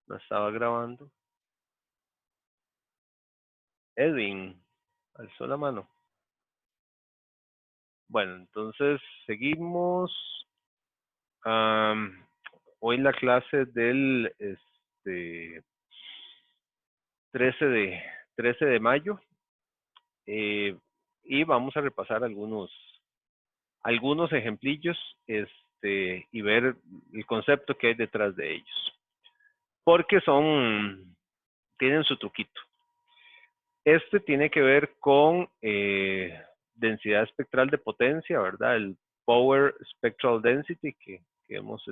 No estaba grabando. Edwin, alzó la mano. Bueno, entonces seguimos. Hoy la clase del 13 de mayo. Y vamos a repasar algunos ejemplillos y ver el concepto que hay detrás de ellos. Porque tienen su truquito. Este tiene que ver con densidad espectral de potencia, ¿verdad? El Power Spectral Density que hemos,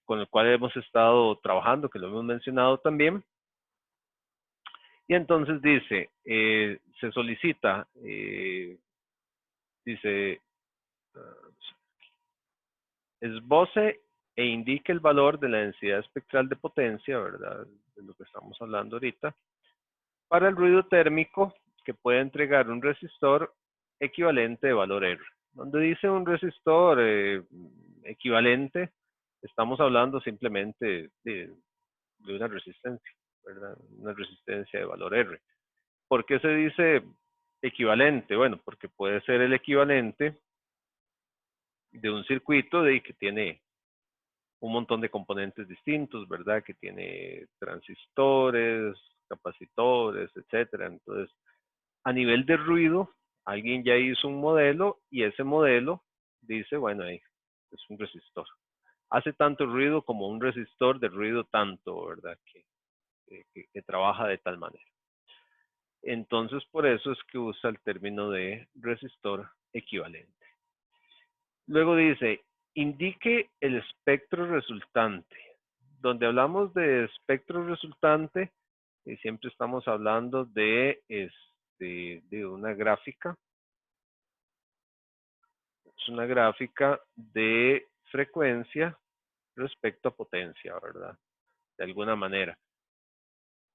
con el cual hemos estado trabajando, que lo hemos mencionado también. Y entonces dice, se solicita, dice, esboce e indique el valor de la densidad espectral de potencia, ¿verdad? De lo que estamos hablando ahorita, para el ruido térmico que puede entregar un resistor equivalente de valor R. Donde dice un resistor equivalente, estamos hablando simplemente de una resistencia, ¿verdad? Una resistencia de valor R. ¿Por qué se dice equivalente? Bueno, porque puede ser el equivalente de un circuito que tiene un montón de componentes distintos, ¿verdad? Que tiene transistores, capacitores, etcétera. Entonces, a nivel de ruido, alguien ya hizo un modelo y ese modelo dice, bueno, es un resistor. Hace tanto ruido como un resistor de ruido tanto, ¿verdad? Que trabaja de tal manera. Entonces, por eso es que usa el término de resistor equivalente. Luego dice, indique el espectro resultante. Donde hablamos de espectro resultante, siempre estamos hablando de una gráfica. Es una gráfica de frecuencia respecto a potencia, ¿verdad? De alguna manera.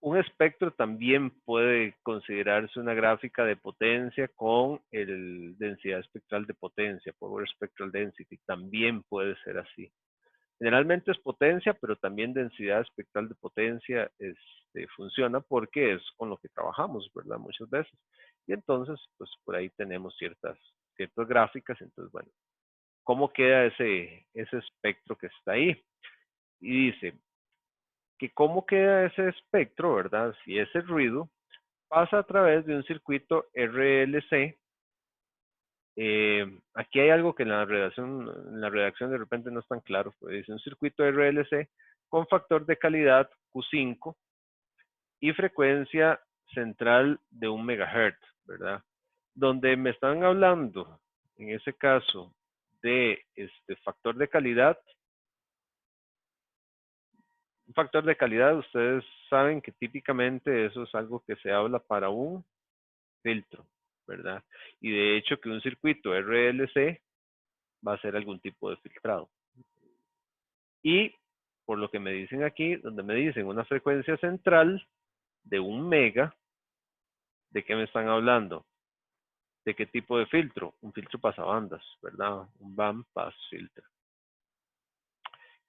Un espectro también puede considerarse una gráfica de potencia con densidad espectral de potencia, Power Spectral Density, también puede ser así. Generalmente es potencia, pero también densidad espectral de potencia funciona porque es con lo que trabajamos, ¿verdad? Muchas veces. Y entonces, pues por ahí tenemos ciertas gráficas. Entonces, bueno, ¿cómo queda ese espectro que está ahí? Y dice que cómo queda ese espectro, ¿verdad? Si ese ruido pasa a través de un circuito RLC. Aquí hay algo que en la redacción de repente no es tan claro. Pues dice un circuito RLC con factor de calidad Q5 y frecuencia central de 1 MHz, ¿verdad? Donde me están hablando, en ese caso, de factor de calidad. Un factor de calidad, ustedes saben que típicamente eso es algo que se habla para un filtro, ¿verdad? Y de hecho que un circuito RLC va a ser algún tipo de filtrado. Y por lo que me dicen aquí, donde me dicen una frecuencia central de 1 mega, ¿de qué me están hablando? ¿De qué tipo de filtro? Un filtro pasabandas, ¿verdad? Un band pass filter.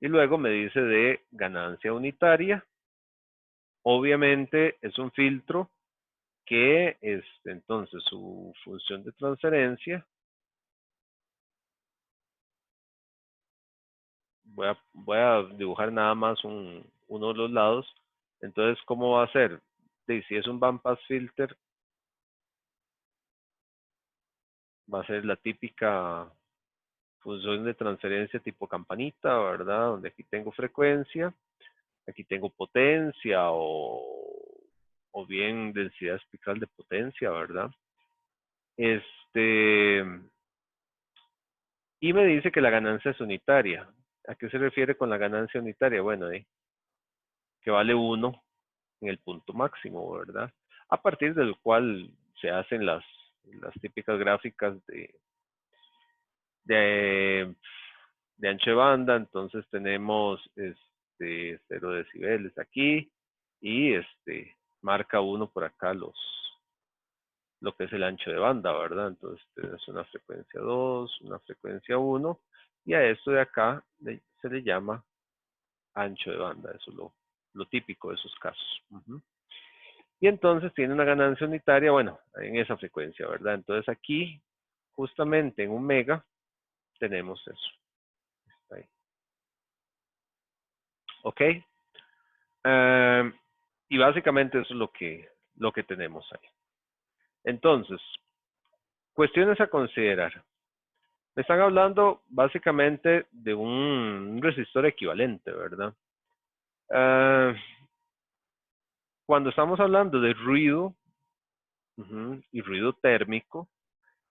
Y luego me dice de ganancia unitaria. Obviamente es un filtro que entonces su función de transferencia, voy a dibujar nada más uno de los lados. Entonces, ¿cómo va a ser? Si es un band pass filter, va a ser la típica función de transferencia tipo campanita, ¿verdad? Donde aquí tengo frecuencia, aquí tengo potencia o bien densidad espectral de potencia, ¿verdad? Y me dice que la ganancia es unitaria. ¿A qué se refiere con la ganancia unitaria? Bueno, que vale 1 en el punto máximo, ¿verdad? A partir del cual se hacen las típicas gráficas de, de ancho de banda. Entonces tenemos 0 decibeles aquí y marca 1 por acá lo que es el ancho de banda, ¿verdad? Entonces tenemos una frecuencia 2, una frecuencia 1 y a esto de acá se le llama ancho de banda. Eso es lo típico de esos casos. Y entonces tiene una ganancia unitaria, bueno, en esa frecuencia, ¿verdad? Entonces aquí, justamente en un mega, tenemos eso. Está ahí. ¿Ok? Y básicamente eso es lo que tenemos ahí. Entonces, cuestiones a considerar. Me están hablando básicamente de un resistor equivalente, ¿verdad? Cuando estamos hablando de ruido y ruido térmico,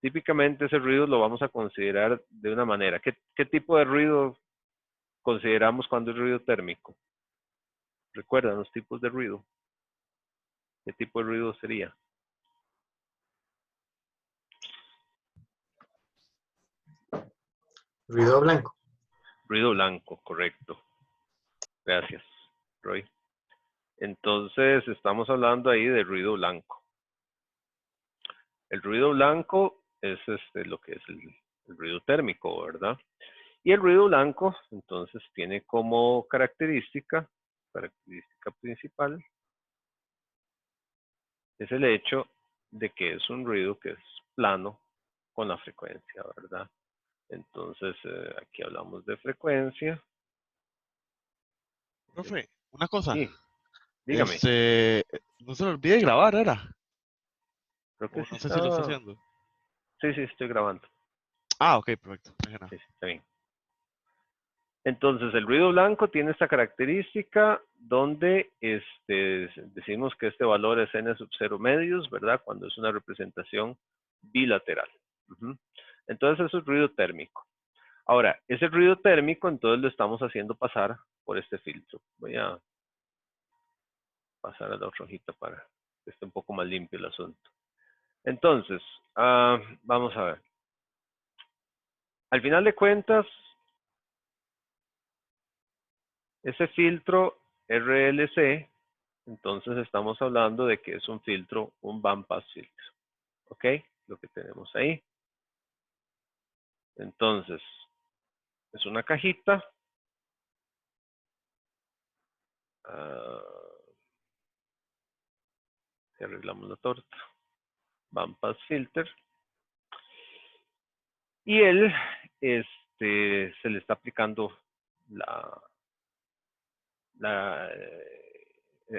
típicamente ese ruido lo vamos a considerar de una manera. ¿Qué tipo de ruido consideramos cuando es ruido térmico? ¿Recuerdan los tipos de ruido? ¿Qué tipo de ruido sería? Ruido blanco. Ruido blanco, correcto. Gracias, Roy. Entonces, estamos hablando ahí de ruido blanco. El ruido blanco es lo que es el ruido térmico, ¿verdad? Y el ruido blanco, entonces, tiene como característica principal, es el hecho de que es un ruido que es plano con la frecuencia, ¿verdad? Entonces, aquí hablamos de frecuencia. Profe, una cosa. Sí, dígame. No se le olvide grabar, ¿era? Creo que O sí no sé si lo está está. haciendo. Sí, sí, estoy grabando. Ah, ok, perfecto. No dije nada. Sí, sí, está bien. Entonces, el ruido blanco tiene esta característica donde decimos que este valor es n sub 0 medios, ¿verdad? Cuando es una representación bilateral. Entonces, eso es ruido térmico. Ahora, ese ruido térmico, entonces lo estamos haciendo pasar por este filtro. Voy a pasar a la otra hojita para que esté un poco más limpio el asunto. Entonces, vamos a ver. Al final de cuentas, ese filtro RLC, entonces estamos hablando de que es un filtro, un bandpass filtro. ¿Ok? Lo que tenemos ahí. Entonces, es una cajita. Si arreglamos la torta. Bandpass filter. Y él, se le está aplicando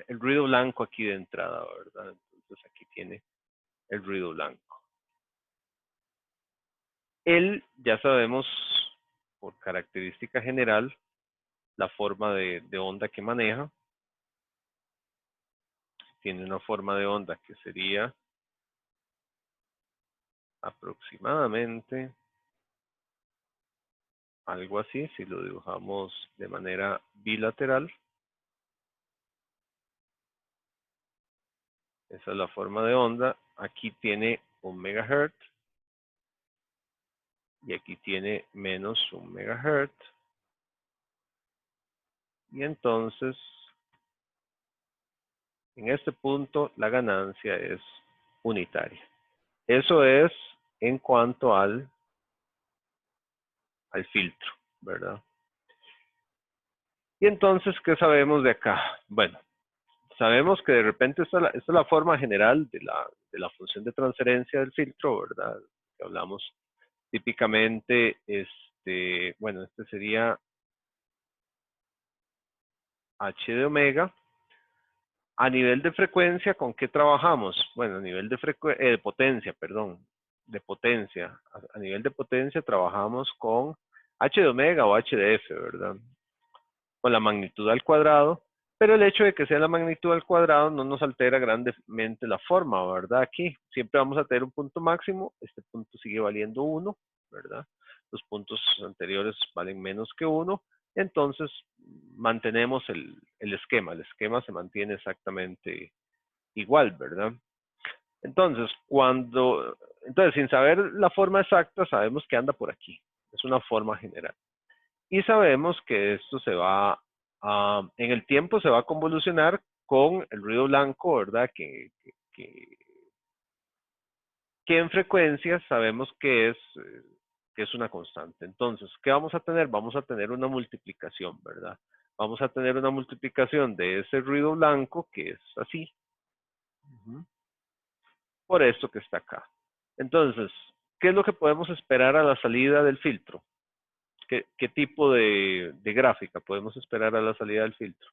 el ruido blanco aquí de entrada, ¿verdad? Entonces aquí tiene el ruido blanco. Él, ya sabemos, por característica general, la forma de onda que maneja. Tiene una forma de onda que sería aproximadamente algo así, si lo dibujamos de manera bilateral. Esa es la forma de onda. Aquí tiene 1 megahertz y aquí tiene menos 1 megahertz. Y entonces, en este punto, la ganancia es unitaria. Eso es en cuanto al filtro, ¿verdad? Y entonces, ¿qué sabemos de acá? Bueno, sabemos que de repente esta es la forma general de la función de transferencia del filtro, ¿verdad? Que hablamos típicamente, bueno, este sería h de omega. A nivel de frecuencia, ¿con qué trabajamos? Bueno, a nivel de potencia, perdón, de potencia. A nivel de potencia trabajamos con h de omega o h de f, ¿verdad? Con la magnitud al cuadrado, pero el hecho de que sea la magnitud al cuadrado no nos altera grandemente la forma, ¿verdad? Aquí siempre vamos a tener un punto máximo, este punto sigue valiendo 1, ¿verdad? Los puntos anteriores valen menos que 1, entonces mantenemos el esquema se mantiene exactamente igual, ¿verdad? Entonces, sin saber la forma exacta, sabemos que anda por aquí, es una forma general. Y sabemos que esto en el tiempo se va a convolucionar con el ruido blanco, ¿verdad? Que en frecuencias sabemos que es una constante. Entonces, ¿qué vamos a tener? Vamos a tener una multiplicación, ¿verdad? vamos a tener una multiplicación de ese ruido blanco, que es así, por esto que está acá. Entonces, ¿qué es lo que podemos esperar a la salida del filtro? ¿Qué tipo de gráfica podemos esperar a la salida del filtro?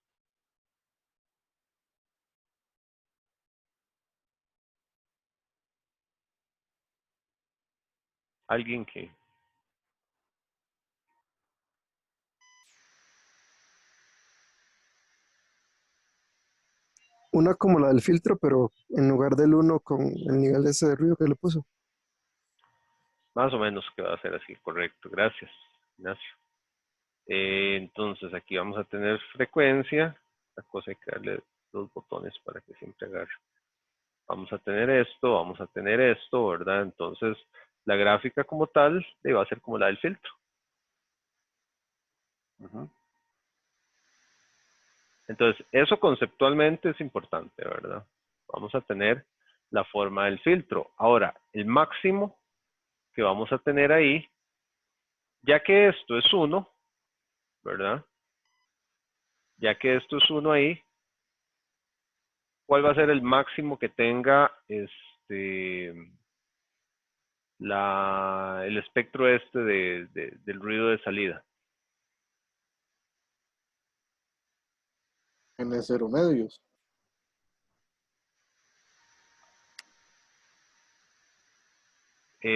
Alguien que... Una como la del filtro, pero en lugar del uno con el nivel ese de ruido que le puso. Más o menos que va a ser así, correcto. Gracias, Ignacio. Entonces aquí vamos a tener frecuencia. La cosa hay que darle los botones para que siempre agarre. Vamos a tener esto, ¿verdad? Entonces la gráfica como tal va a ser como la del filtro. Entonces eso conceptualmente es importante, ¿verdad? Vamos a tener la forma del filtro. Ahora, el máximo que vamos a tener ahí, ya que esto es 1, ¿verdad? Ya que esto es 1 ahí, ¿cuál va a ser el máximo que tenga el espectro del ruido de salida? N0 medios. Sí,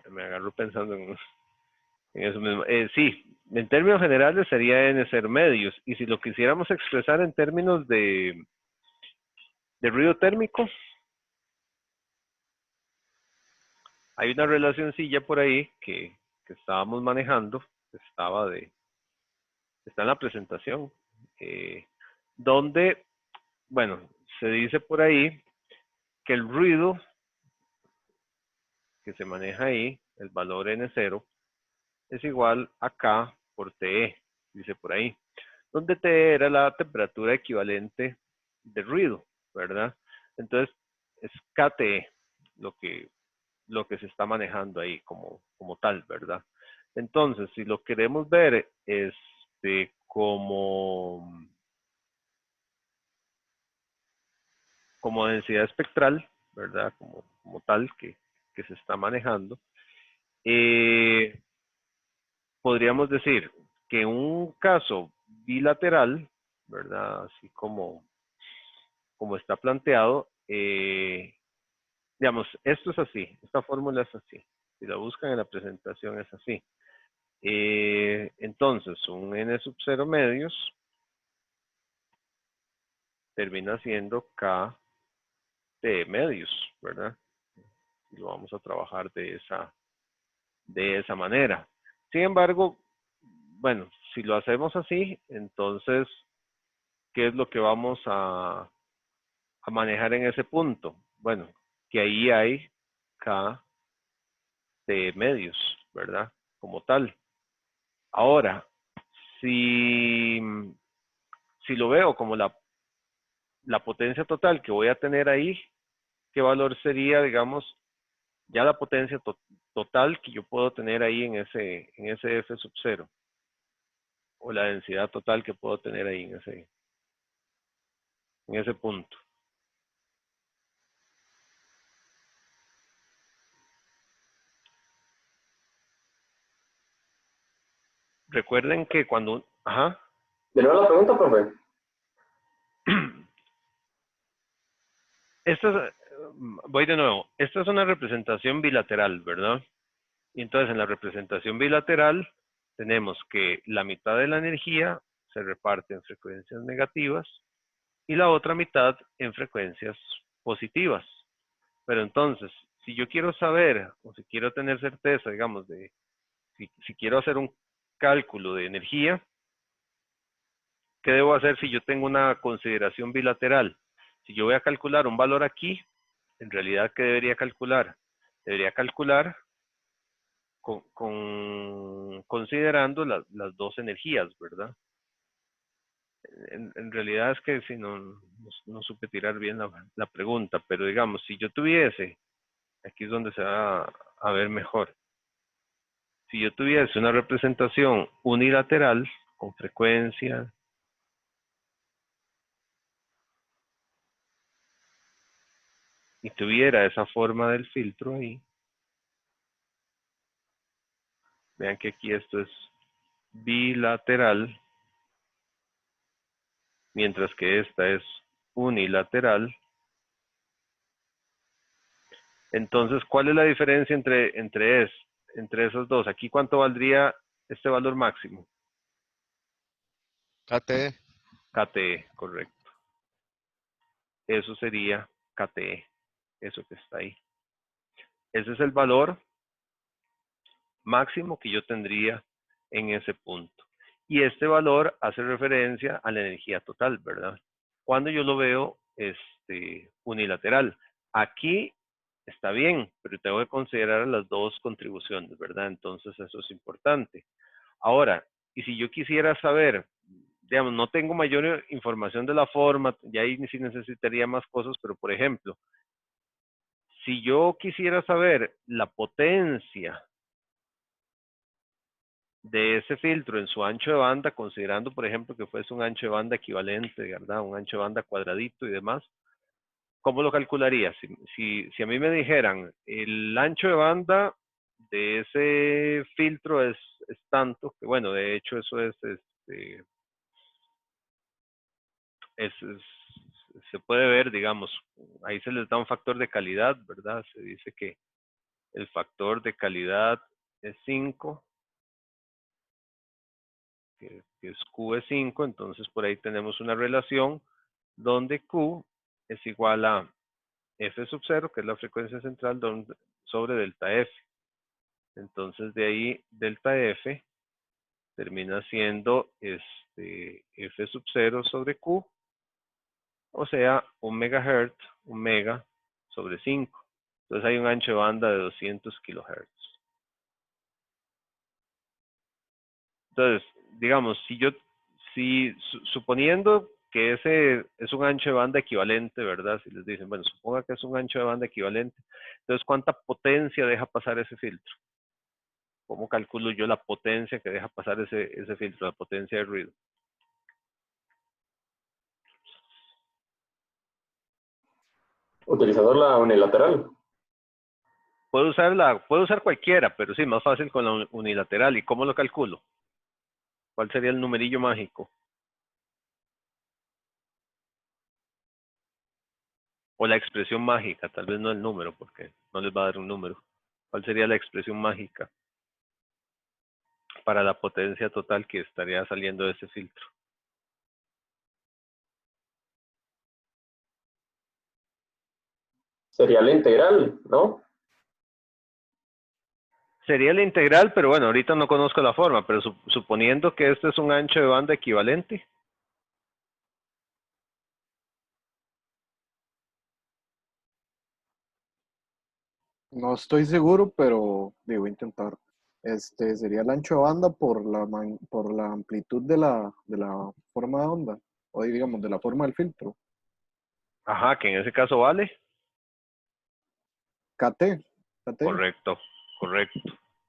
me agarro pensando en eso mismo. Sí, en términos generales sería N0 medios. Y si lo quisiéramos expresar en términos de ruido térmico, hay una relacioncilla por ahí que estábamos manejando, está en la presentación, donde, bueno, se dice por ahí que el ruido que se maneja ahí, el valor N0, es igual a K por TE, dice por ahí, donde TE era la temperatura equivalente de ruido, ¿verdad? Entonces, es KTE lo que se está manejando ahí como tal, ¿verdad? Entonces, si lo queremos ver como densidad espectral, ¿verdad? Como tal que se está manejando, podríamos decir que en un caso bilateral, ¿verdad? Así como está planteado, digamos, esto es así, esta fórmula es así. Si la buscan en la presentación es así. Entonces, un n sub 0 medios termina siendo k t medios, ¿verdad? Y lo vamos a trabajar de esa manera. Sin embargo, bueno, si lo hacemos así, entonces, ¿qué es lo que vamos a manejar en ese punto? Bueno, que ahí hay k t medios, ¿verdad? Como tal. Ahora, si lo veo como la potencia total que voy a tener ahí, ¿qué valor sería, digamos, ya la potencia total que yo puedo tener ahí en ese F sub 0? O la densidad total que puedo tener ahí en ese punto. Recuerden que cuando... Ajá. De nuevo la pregunta, profe. Voy de nuevo. Esta es una representación bilateral, ¿verdad? Y entonces en la representación bilateral tenemos que la mitad de la energía se reparte en frecuencias negativas y la otra mitad en frecuencias positivas. Pero entonces, si yo quiero saber o si quiero tener certeza, digamos, de si quiero hacer un cálculo de energía, ¿qué debo hacer si yo tengo una consideración bilateral? Si yo voy a calcular un valor aquí, en realidad, ¿qué debería calcular? Debería calcular considerando las dos energías, ¿verdad? En realidad es que si no supe tirar bien la pregunta, pero digamos, si yo tuviese, aquí es donde se va a ver mejor. Si yo tuviese una representación unilateral con frecuencia y tuviera esa forma del filtro ahí, vean que aquí esto es bilateral, mientras que esta es unilateral. Entonces, ¿cuál es la diferencia entre esos dos? Aquí, ¿cuánto valdría este valor máximo? KTE. KTE, correcto. Eso sería KTE, eso que está ahí. Ese es el valor máximo que yo tendría en ese punto. Y este valor hace referencia a la energía total, ¿verdad? Cuando yo lo veo unilateral. Aquí está bien, pero tengo que considerar las dos contribuciones, ¿verdad? Entonces eso es importante. Ahora, y si yo quisiera saber, digamos, no tengo mayor información de la forma, ya ahí sí necesitaría más cosas, pero por ejemplo, si yo quisiera saber la potencia de ese filtro en su ancho de banda, considerando, por ejemplo, que fuese un ancho de banda equivalente, ¿verdad? Un ancho de banda cuadradito y demás, ¿cómo lo calcularía? Si a mí me dijeran, el ancho de banda de ese filtro es tanto, que bueno, de hecho eso se puede ver, digamos, ahí se les da un factor de calidad, ¿verdad? Se dice que el factor de calidad es 5, que es Q es 5, entonces por ahí tenemos una relación donde Q es igual a F sub 0, que es la frecuencia central, sobre delta F. Entonces de ahí delta F termina siendo F sub 0 sobre Q, o sea, un megahertz, un mega sobre 5. Entonces hay un ancho de banda de 200 kilohertz. Entonces, digamos, suponiendo que ese es un ancho de banda equivalente, ¿verdad? Si les dicen, bueno, suponga que es un ancho de banda equivalente, entonces, ¿cuánta potencia deja pasar ese filtro? ¿Cómo calculo yo la potencia que deja pasar ese filtro, la potencia de ruido? Utilizador la unilateral. Puedo usar cualquiera, pero sí, más fácil con la unilateral. ¿Y cómo lo calculo? ¿Cuál sería el numerillo mágico? O la expresión mágica, tal vez no el número, porque no les va a dar un número. ¿Cuál sería la expresión mágica para la potencia total que estaría saliendo de ese filtro? Sería la integral, ¿no? Sería la integral, pero bueno, ahorita no conozco la forma, pero suponiendo que este es un ancho de banda equivalente. No estoy seguro, pero digo, intentar. Sería el ancho de banda por la amplitud de la forma de onda, o digamos, de la forma del filtro. Ajá, que en ese caso vale. KT, KT. Correcto,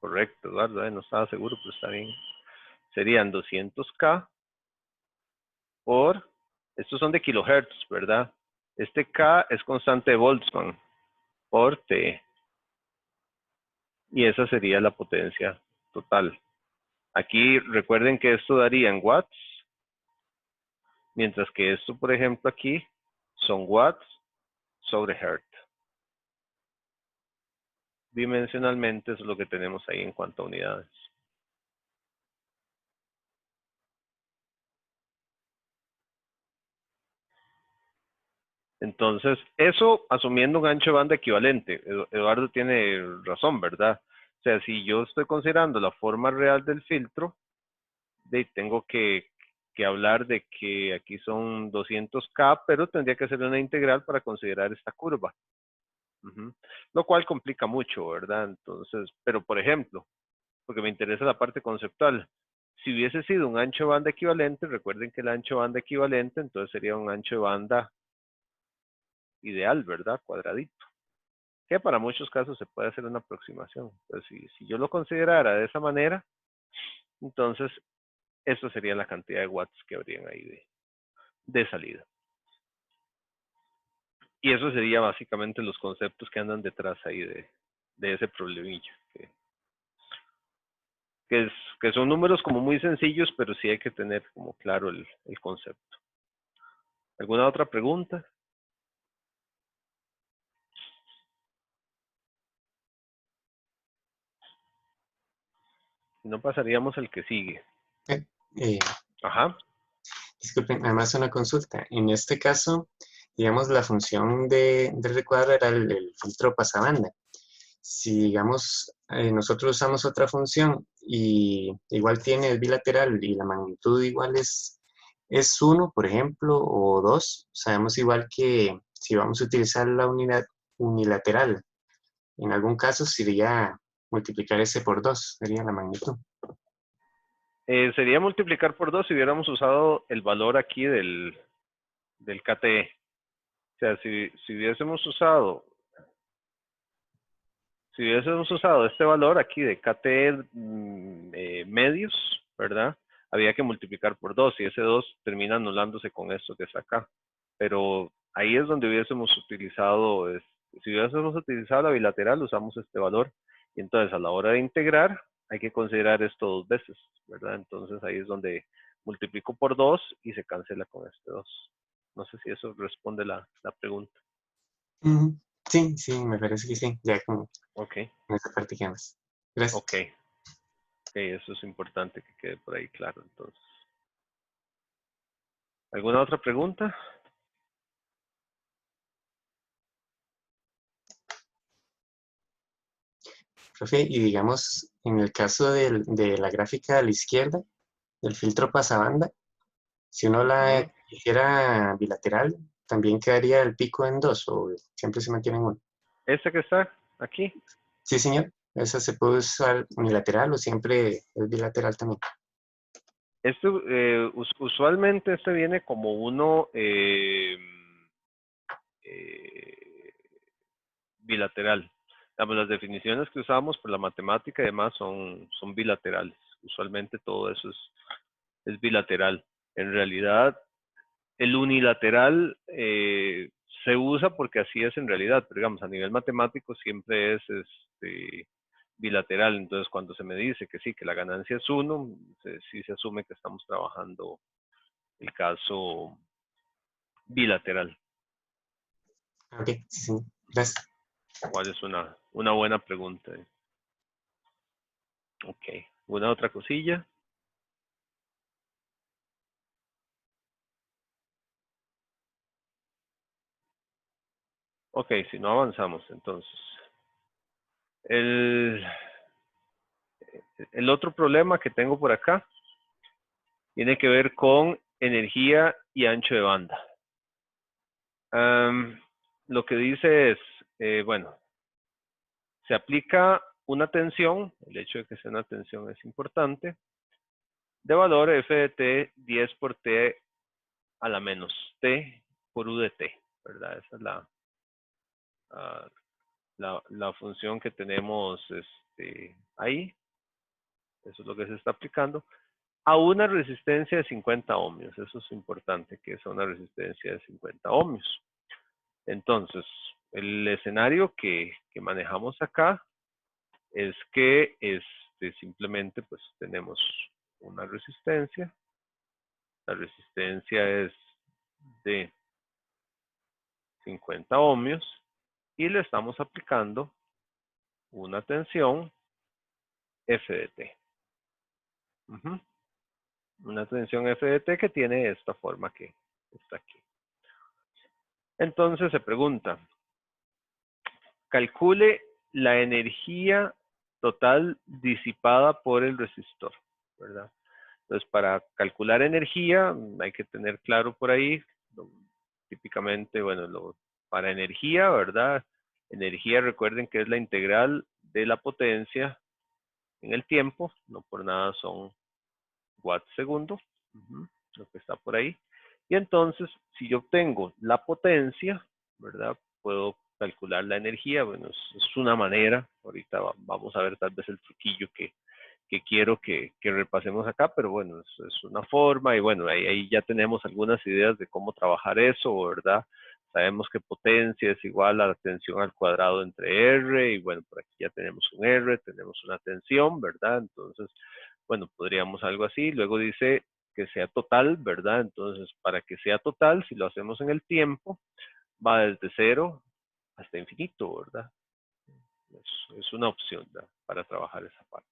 correcto, Eduardo, no estaba seguro, pero está bien. Serían 200K por, estos son de kilohertz, ¿verdad? Este K es constante de Boltzmann por T. Y esa sería la potencia total. Aquí recuerden que esto daría en watts, mientras que esto, por ejemplo, aquí son watts sobre hertz. Dimensionalmente eso es lo que tenemos ahí en cuanto a unidades. Entonces, eso asumiendo un ancho de banda equivalente. Eduardo tiene razón, ¿verdad? O sea, si yo estoy considerando la forma real del filtro, tengo que hablar de que aquí son 200K, pero tendría que hacer una integral para considerar esta curva. Lo cual complica mucho, ¿verdad? Entonces, pero por ejemplo, porque me interesa la parte conceptual, si hubiese sido un ancho de banda equivalente, recuerden que el ancho de banda equivalente, entonces sería un ancho de banda ideal, ¿verdad? Cuadradito. que para muchos casos se puede hacer una aproximación. Entonces, si yo lo considerara de esa manera, entonces eso sería la cantidad de watts que habrían ahí de salida. Y eso sería básicamente los conceptos que andan detrás ahí de ese problemilla. Que son números como muy sencillos, pero sí hay que tener como claro el concepto. ¿Alguna otra pregunta? Si no, pasaríamos al que sigue. Eh, Ajá. Disculpen, además una consulta. En este caso, digamos, la función del recuadro era el filtro pasabanda. Si, digamos, nosotros usamos otra función y igual tiene el bilateral y la magnitud igual es 1, por ejemplo, o 2, sabemos igual que si vamos a utilizar la unidad unilateral, en algún caso sería multiplicar ese por 2, sería la magnitud. Sería multiplicar por 2 si hubiéramos usado el valor aquí del KTE. O sea, si hubiésemos usado este valor aquí de KTE medios, ¿verdad? Había que multiplicar por 2 y ese 2 termina anulándose con esto que está acá. Pero ahí es donde hubiésemos utilizado, si hubiésemos utilizado la bilateral, usamos este valor. Y entonces a la hora de integrar, hay que considerar esto 2 veces, ¿verdad? Entonces ahí es donde multiplico por 2 y se cancela con este 2. No sé si eso responde la pregunta. Sí, sí, me parece que sí, ya como Ok. en esa parte que más. Gracias. Ok, eso es importante que quede por ahí claro, entonces. ¿Alguna otra pregunta? Profe, y digamos, en el caso de la gráfica a la izquierda, del filtro pasabanda, si uno la hiciera bilateral, ¿también quedaría el pico en 2 o siempre se mantiene en 1? ¿Esta que está aquí? Sí, señor. ¿Esa se puede usar unilateral o siempre es bilateral también? Esto, usualmente este viene como uno bilateral. Digamos, las definiciones que usamos por la matemática y demás son bilaterales. Usualmente todo eso es bilateral. En realidad, el unilateral se usa porque así es en realidad, pero digamos, a nivel matemático siempre es bilateral. Entonces, cuando se me dice que sí, que la ganancia es 1, sí se asume que estamos trabajando el caso bilateral. Ok, sí, sí. Gracias. ¿Cuál es una buena pregunta? Ok. ¿Una otra cosilla? Ok, si no avanzamos, entonces. El otro problema que tengo por acá tiene que ver con energía y ancho de banda. Lo que dice es, bueno, se aplica una tensión, el hecho de que sea una tensión es importante, de valor f de t 10 por t a la menos t por u de t, ¿verdad? Esa es la función que tenemos ahí. Eso es lo que se está aplicando. A una resistencia de 50 ohmios. Eso es importante, que es una resistencia de 50 ohmios. Entonces, el escenario que manejamos acá es que simplemente pues tenemos una resistencia. La resistencia es de 50 ohmios y le estamos aplicando una tensión F de T. Una tensión F de T que tiene esta forma que está aquí. Entonces se pregunta, calcule la energía total disipada por el resistor, ¿verdad? Entonces, para calcular energía, hay que tener claro por ahí, típicamente, bueno, para energía, ¿verdad? Energía, recuerden que es la integral de la potencia en el tiempo, no por nada son watts segundo, lo que está por ahí. Y entonces, si yo obtengo la potencia, ¿verdad? Puedo calcular la energía. Bueno, es una manera. Ahorita vamos a ver tal vez el truquillo que quiero que repasemos acá, pero bueno, es una forma y bueno, ahí ya tenemos algunas ideas de cómo trabajar eso, ¿verdad? Sabemos que potencia es igual a la tensión al cuadrado entre R y bueno, por aquí ya tenemos un R, tenemos una tensión, ¿verdad? Entonces, bueno, podríamos algo así. Luego dice que sea total, ¿verdad? Entonces, para que sea total, si lo hacemos en el tiempo, va desde 0 hasta infinito, ¿verdad? Es una opción, ¿verdad? Para trabajar esa parte.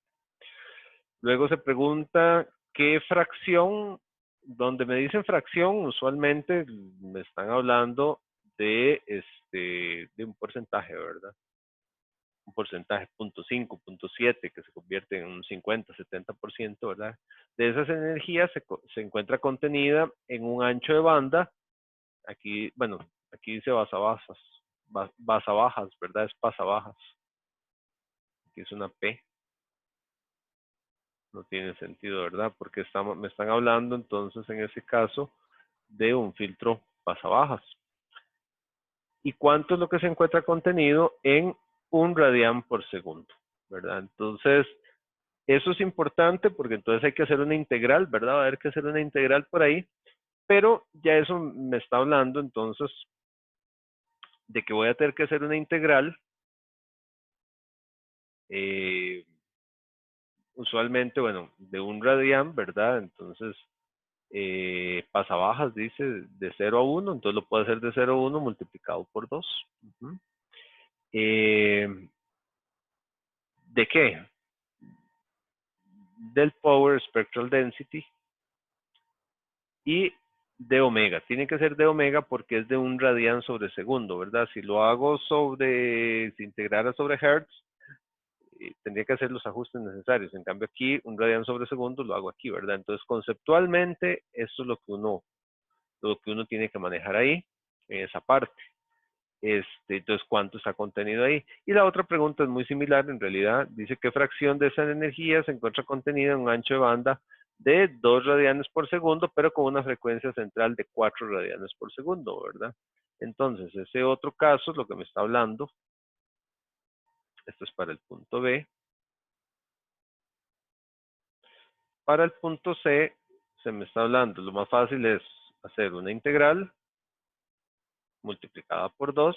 Luego se pregunta qué fracción, donde me dicen fracción, usualmente me están hablando de un porcentaje, ¿verdad? Un porcentaje 0.5, 0.7, que se convierte en un 50, 70%, ¿verdad? De esas energías se encuentra contenida en un ancho de banda. Aquí, bueno, aquí dice bajas, ¿verdad? Es bajas. Aquí es una P. No tiene sentido, ¿verdad? Porque me están hablando entonces en ese caso de un filtro pasabajas. ¿Y cuánto es lo que se encuentra contenido en 1 radián por segundo? ¿Verdad? Entonces, eso es importante porque entonces hay que hacer una integral, ¿verdad? Va a haber que hacer una integral por ahí, pero ya eso me está hablando entonces de que voy a tener que hacer una integral. Usualmente, bueno, de 1 radián, ¿verdad? Entonces, pasabajas dice de 0 a 1, entonces lo puedo hacer de 0 a 1 multiplicado por 2. ¿De qué? Del power spectral density y de omega. Tiene que ser de omega porque es de 1 radián sobre segundo, ¿verdad? Si lo hago si integrara sobre hertz, tendría que hacer los ajustes necesarios. En cambio aquí, 1 radián sobre segundo lo hago aquí, ¿verdad? Entonces conceptualmente, esto es lo que uno tiene que manejar ahí, en esa parte. Entonces, ¿cuánto está contenido ahí? Y la otra pregunta es muy similar, en realidad, dice qué fracción de esa energía se encuentra contenida en un ancho de banda de 2 radianes por segundo, pero con una frecuencia central de 4 radianes por segundo, ¿verdad? Entonces, ese otro caso es lo que me está hablando. Esto es para el punto B. Para el punto C, se me está hablando, lo más fácil es hacer una integral multiplicada por 2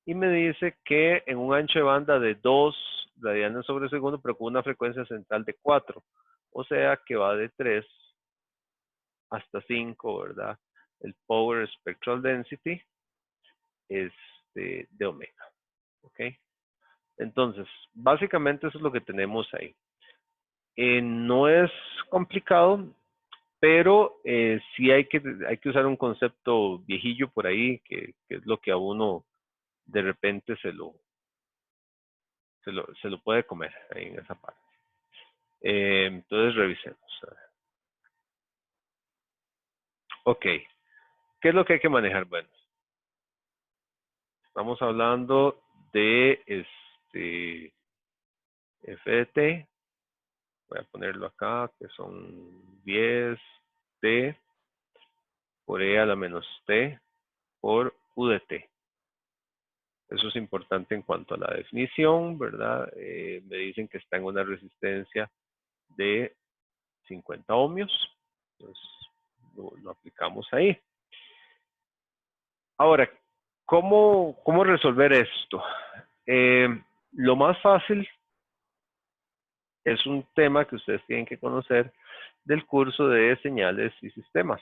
y me dice que en un ancho de banda de 2 radianes sobre segundo, pero con una frecuencia central de 4, o sea que va de 3 hasta 5, ¿verdad? El power spectral density es de omega, ¿ok? Entonces, básicamente eso es lo que tenemos ahí. No es complicado, pero sí hay que usar un concepto viejillo por ahí, que es lo que a uno de repente se lo puede comer ahí en esa parte. Entonces revisemos. Ok, ¿qué es lo que hay que manejar? Bueno, estamos hablando de f de t. Voy a ponerlo acá, que son 10 t por e a la menos t por u de t. Eso es importante en cuanto a la definición, ¿verdad? Me dicen que está en una resistencia de 50 ohmios. Entonces, lo aplicamos ahí. Ahora, ¿cómo resolver esto? Lo más fácil es un tema que ustedes tienen que conocer del curso de señales y sistemas.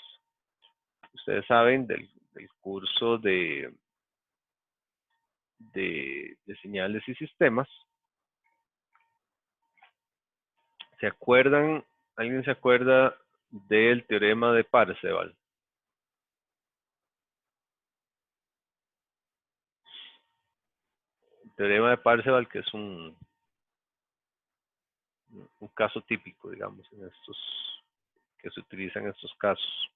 Ustedes saben del curso de señales y sistemas. ¿Se acuerdan? ¿Alguien se acuerda del teorema de Parseval? El teorema de Parseval, que es un caso típico, digamos, que se utiliza en estos casos.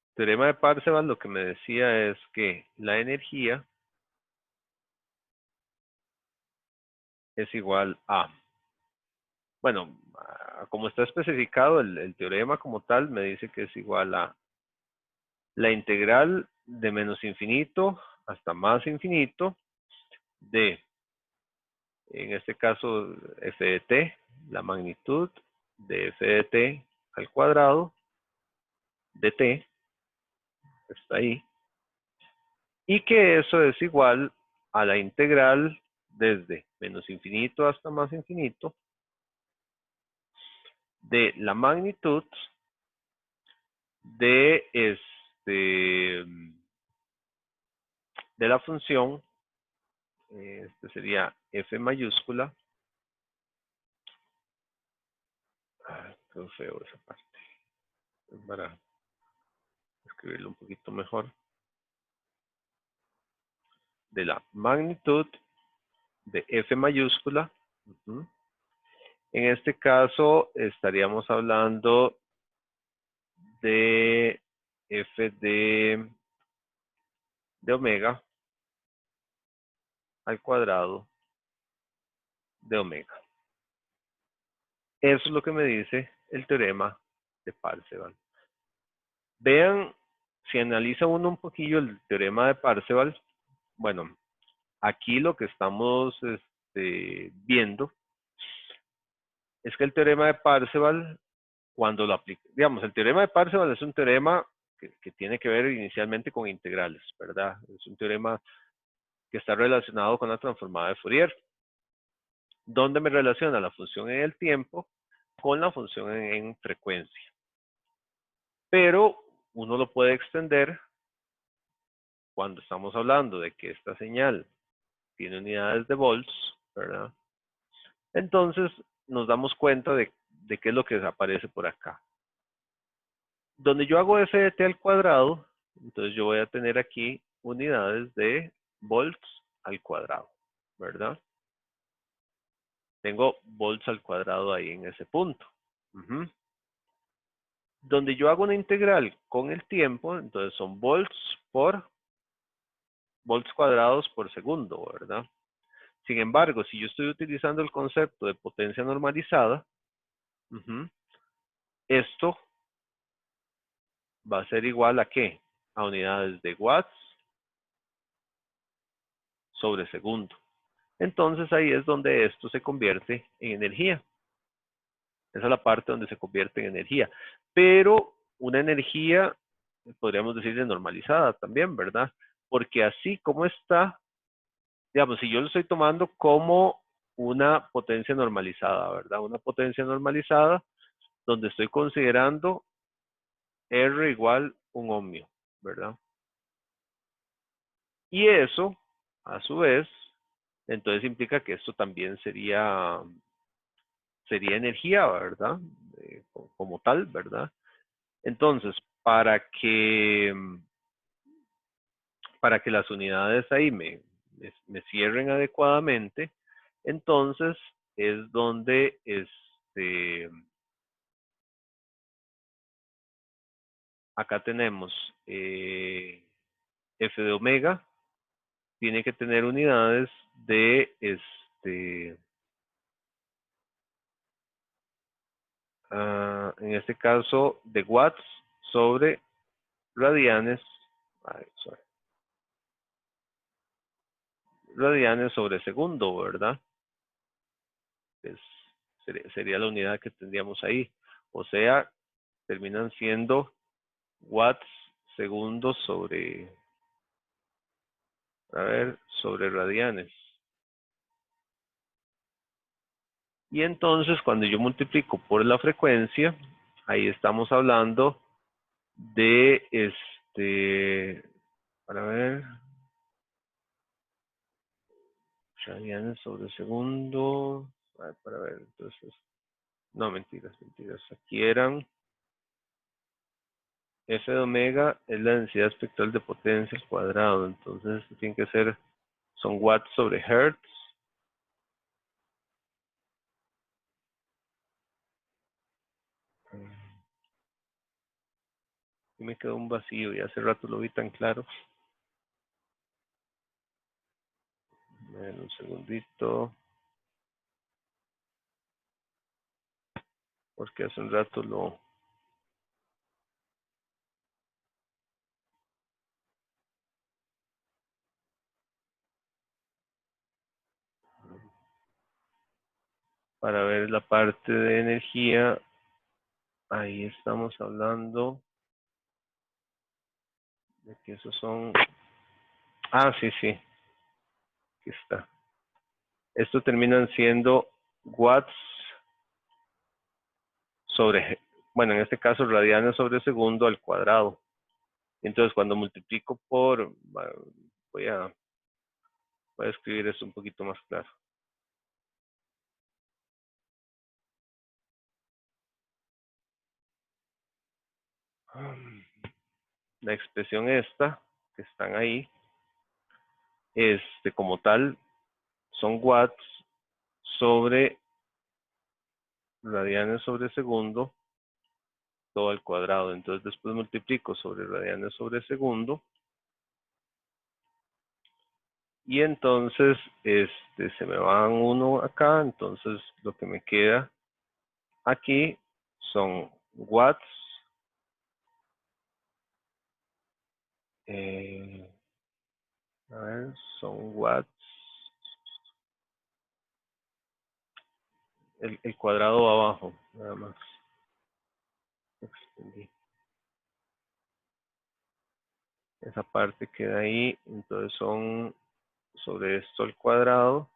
El teorema de Parseval lo que me decía es que la energía es igual a, bueno, como está especificado el teorema como tal, me dice que es igual a la integral de menos infinito hasta más infinito de, en este caso, f de t, la magnitud de f de t al cuadrado de t, está ahí, y que eso es igual a la integral desde menos infinito hasta más infinito de la magnitud de de la función, sería f mayúscula, qué feo esa parte, para escribirlo un poquito mejor, de la magnitud de f mayúscula. En este caso estaríamos hablando de f de omega al cuadrado de omega. Eso es lo que me dice el teorema de Parseval. Vean, si analiza uno un poquillo el teorema de Parseval, bueno, aquí lo que estamos viendo es que el teorema de Parseval, cuando lo aplica, digamos, el teorema de Parseval es un teorema que tiene que ver inicialmente con integrales, ¿verdad? Es un teorema que está relacionado con la transformada de Fourier, donde me relaciona la función en el tiempo con la función en frecuencia. Pero uno lo puede extender cuando estamos hablando de que esta señal tiene unidades de volts, ¿verdad? Entonces nos damos cuenta de qué es lo que aparece por acá. Donde yo hago f de t al cuadrado, entonces yo voy a tener aquí unidades de volts al cuadrado, ¿verdad? Tengo volts al cuadrado ahí en ese punto. Donde yo hago una integral con el tiempo, entonces son volts cuadrados por segundo, ¿verdad? Sin embargo, si yo estoy utilizando el concepto de potencia normalizada, esto va a ser igual a ¿qué? A unidades de watts sobre segundo. Entonces ahí es donde esto se convierte en energía. Esa es la parte donde se convierte en energía. Pero una energía, podríamos decirle normalizada también, ¿verdad? Porque así como está, digamos, si yo lo estoy tomando como una potencia normalizada, ¿verdad? Una potencia normalizada donde estoy considerando R igual un ohmio, ¿verdad? Y eso, a su vez, entonces implica que esto también sería energía, ¿verdad? Como tal, ¿verdad? Entonces, para que las unidades ahí me cierren adecuadamente, entonces es donde acá tenemos f de omega, tiene que tener unidades de en este caso de watts sobre radianes, radianes sobre segundo, ¿verdad? Sería la unidad que tendríamos ahí. O sea, terminan siendo watts segundos sobre, sobre radianes. Y entonces, cuando yo multiplico por la frecuencia, ahí estamos hablando de radianes sobre segundo. Para ver, entonces, no, mentiras. Aquí eran f de omega es la densidad espectral de potencia al cuadrado, entonces tiene que ser, son watts sobre hertz. Y me quedó un vacío y hace rato lo vi tan claro. Un segundito. Porque hace un rato para ver la parte de energía, ahí estamos hablando de que esos son... Ah, sí, sí. Aquí está. Esto terminan siendo watts sobre, bueno, en este caso radianes sobre segundo al cuadrado. Entonces, cuando multiplico por, voy a escribir esto un poquito más claro. La expresión esta, que están ahí, como tal, son watts sobre radianes sobre segundo, todo al cuadrado. Entonces, después multiplico sobre radianes sobre segundo. Y entonces, se me van uno acá. Entonces, lo que me queda aquí son watts. A ver, son watts. El cuadrado va abajo, nada más. Extendí. Esa parte queda ahí. Entonces son sobre esto al cuadrado.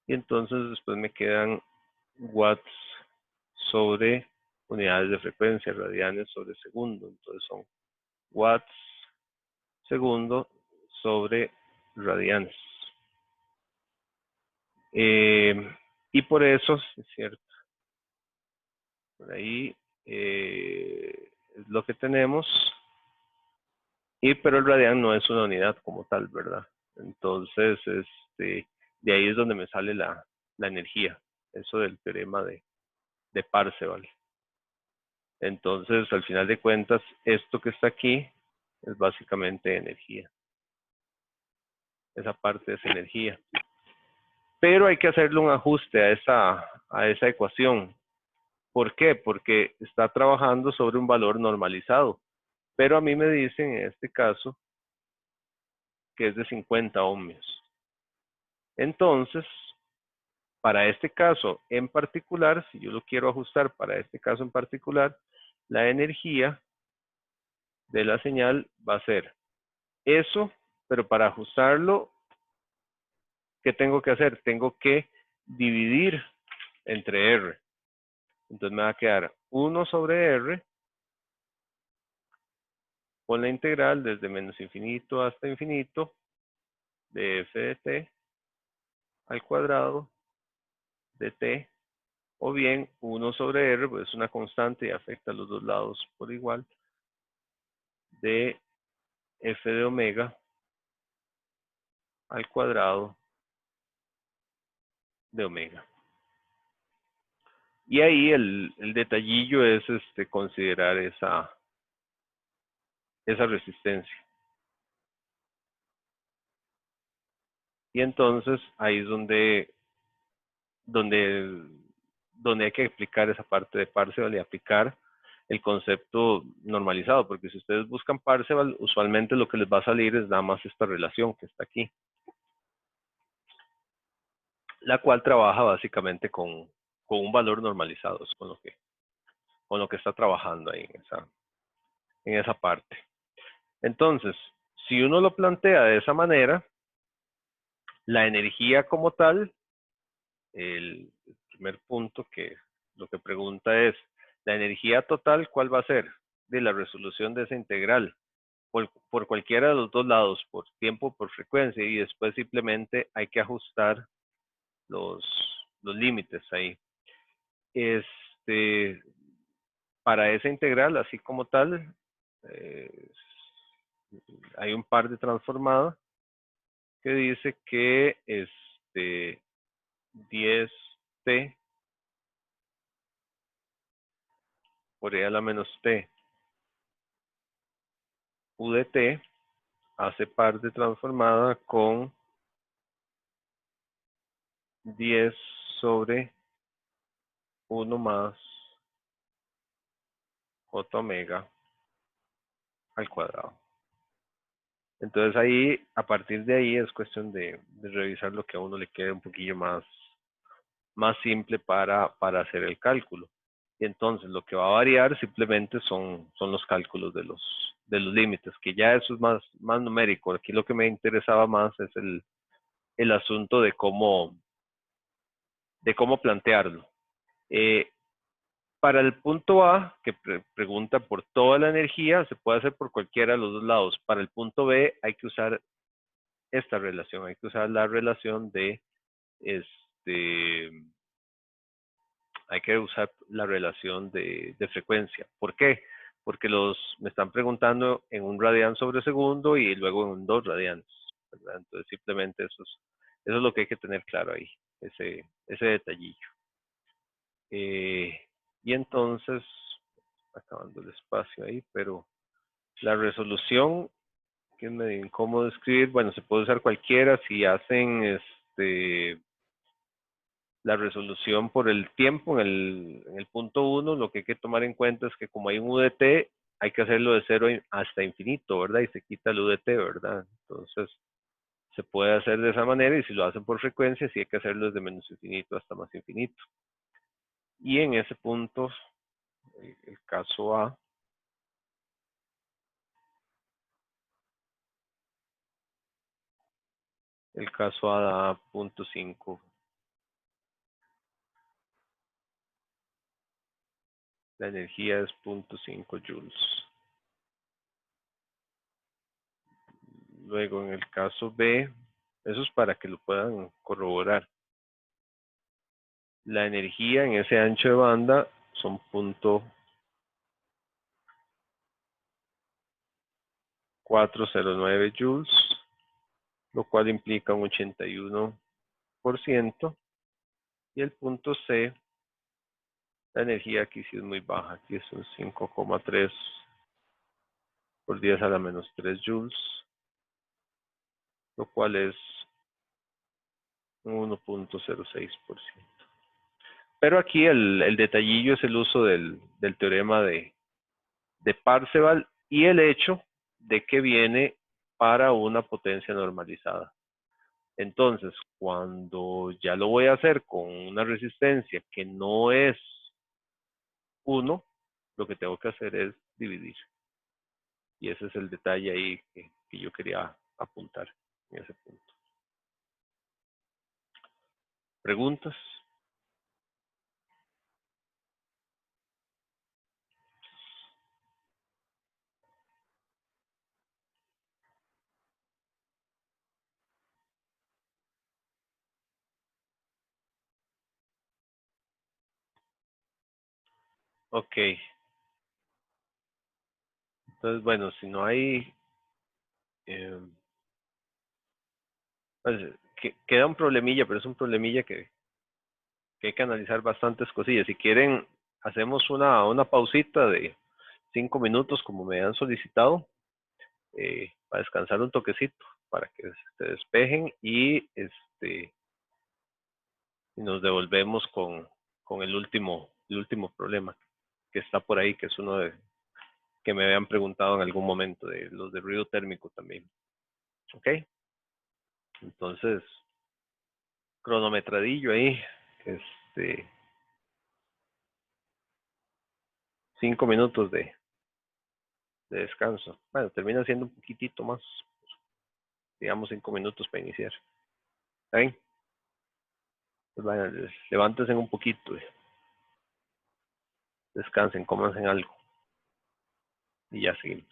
Y entonces después me quedan watts sobre unidades de frecuencia, radianes sobre segundo. Entonces son watts segundo sobre radianes. Y por eso, es cierto, por ahí es lo que tenemos. Pero el radian no es una unidad como tal, ¿verdad? Entonces, de ahí es donde me sale la energía. Eso del teorema de Parseval. Entonces, al final de cuentas, esto que está aquí es básicamente energía. Esa parte es energía. Pero hay que hacerle un ajuste a esa ecuación. ¿Por qué? Porque está trabajando sobre un valor normalizado. Pero a mí me dicen en este caso que es de 50 ohmios. Entonces, para este caso en particular, si yo lo quiero ajustar para este caso en particular, la energía de la señal va a ser eso, pero para ajustarlo, ¿qué tengo que hacer? Tengo que dividir entre R. Entonces me va a quedar 1 sobre R con la integral desde menos infinito hasta infinito de f de t al cuadrado de t, o bien 1 sobre R, pues es una constante y afecta a los dos lados por igual, de f de omega al cuadrado de omega. Y ahí el detallillo es considerar esa resistencia. Y entonces ahí es donde hay que explicar esa parte de Parseval y aplicar el concepto normalizado, porque si ustedes buscan Parseval, usualmente lo que les va a salir es nada más esta relación que está aquí, la cual trabaja básicamente con un valor normalizado, es con lo que está trabajando ahí en esa parte. Entonces, si uno lo plantea de esa manera, la energía como tal, el primer punto que lo que pregunta es, la energía total, ¿cuál va a ser? De la resolución de esa integral, por cualquiera de los dos lados, por tiempo, por frecuencia, y después simplemente hay que ajustar los límites ahí. Para esa integral, así como tal, hay un par de transformadas que dice que 10t por e a la menos t u de t hace parte transformada con 10 sobre 1 más j omega al cuadrado. Entonces ahí, a partir de ahí, es cuestión de revisar lo que a uno le quede un poquillo más más simple para hacer el cálculo. Y entonces lo que va a variar simplemente son los cálculos de los límites, que ya eso es más numérico. Aquí lo que me interesaba más es el asunto de cómo plantearlo. Para el punto A, que pregunta por toda la energía, se puede hacer por cualquiera de los dos lados. Para el punto B hay que usar esta relación, hay que usar la relación de hay que usar la relación de frecuencia. ¿Por qué? Porque me están preguntando en 1 radian sobre segundo y luego en 2 radianes, ¿verdad? Entonces simplemente eso es lo que hay que tener claro ahí, ese detallillo. Y entonces, acabando el espacio ahí, pero la resolución, que es medio incómodo escribir, bueno, se puede usar cualquiera. Si hacen la resolución por el tiempo en el punto 1, lo que hay que tomar en cuenta es que como hay un UDT, hay que hacerlo de 0 hasta infinito, ¿verdad? Y se quita el UDT, ¿verdad? Entonces, se puede hacer de esa manera, y si lo hacen por frecuencia, sí hay que hacerlo desde menos infinito hasta más infinito. Y en ese punto, el caso A, da 0.5. La energía es 0.5 joules. Luego, en el caso B, eso es para que lo puedan corroborar. La energía en ese ancho de banda son 0.409 joules, lo cual implica un 81%. Y el punto C, la energía aquí sí es muy baja, aquí es un 5,3 por 10 a la menos 3 joules, lo cual es un 1.06%. Pero aquí el detallillo es el uso del teorema de Parseval y el hecho de que viene para una potencia normalizada. Entonces, cuando ya lo voy a hacer con una resistencia que no es 1, lo que tengo que hacer es dividir. Y ese es el detalle ahí que yo quería apuntar en ese punto. ¿Preguntas? Ok. Entonces, bueno, si no hay... pues, queda un problemilla, pero es un problemilla que hay que analizar bastantes cosillas. Si quieren, hacemos una pausita de 5 minutos, como me han solicitado, para descansar un toquecito, para que se despejen y nos devolvemos con el último problema que está por ahí, que es uno que me habían preguntado en algún momento, de los de ruido térmico también. ¿Ok? Entonces, cronometradillo ahí, 5 minutos de descanso. Bueno, termina siendo un poquitito más, digamos 5 minutos para iniciar. ¿Está bien? Pues vayan, levántense un poquito, descansen, cómanse algo y ya seguimos.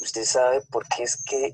¿Usted sabe por qué es que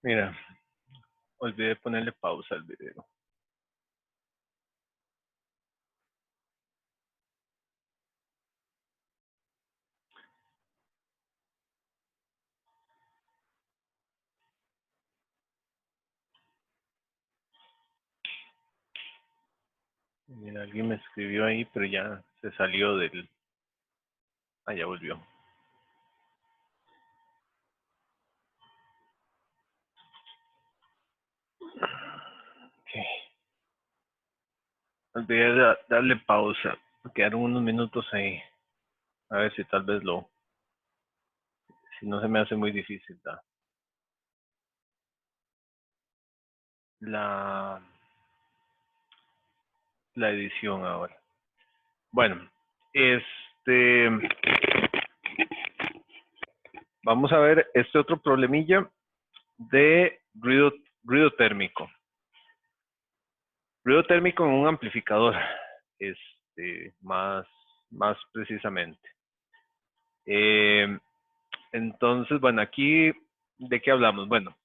Mira, olvidé ponerle pausa al video. Mira, alguien me escribió ahí, pero ya se salió del... Ah, ya volvió. Ok. Olvidé darle pausa. Quedaron unos minutos ahí. A ver si tal vez lo... Si no se me hace muy difícil la edición ahora. Bueno, vamos a ver este otro problemilla de ruido térmico. Ruido térmico en un amplificador, más precisamente. Entonces, bueno, aquí, ¿de qué hablamos? Bueno,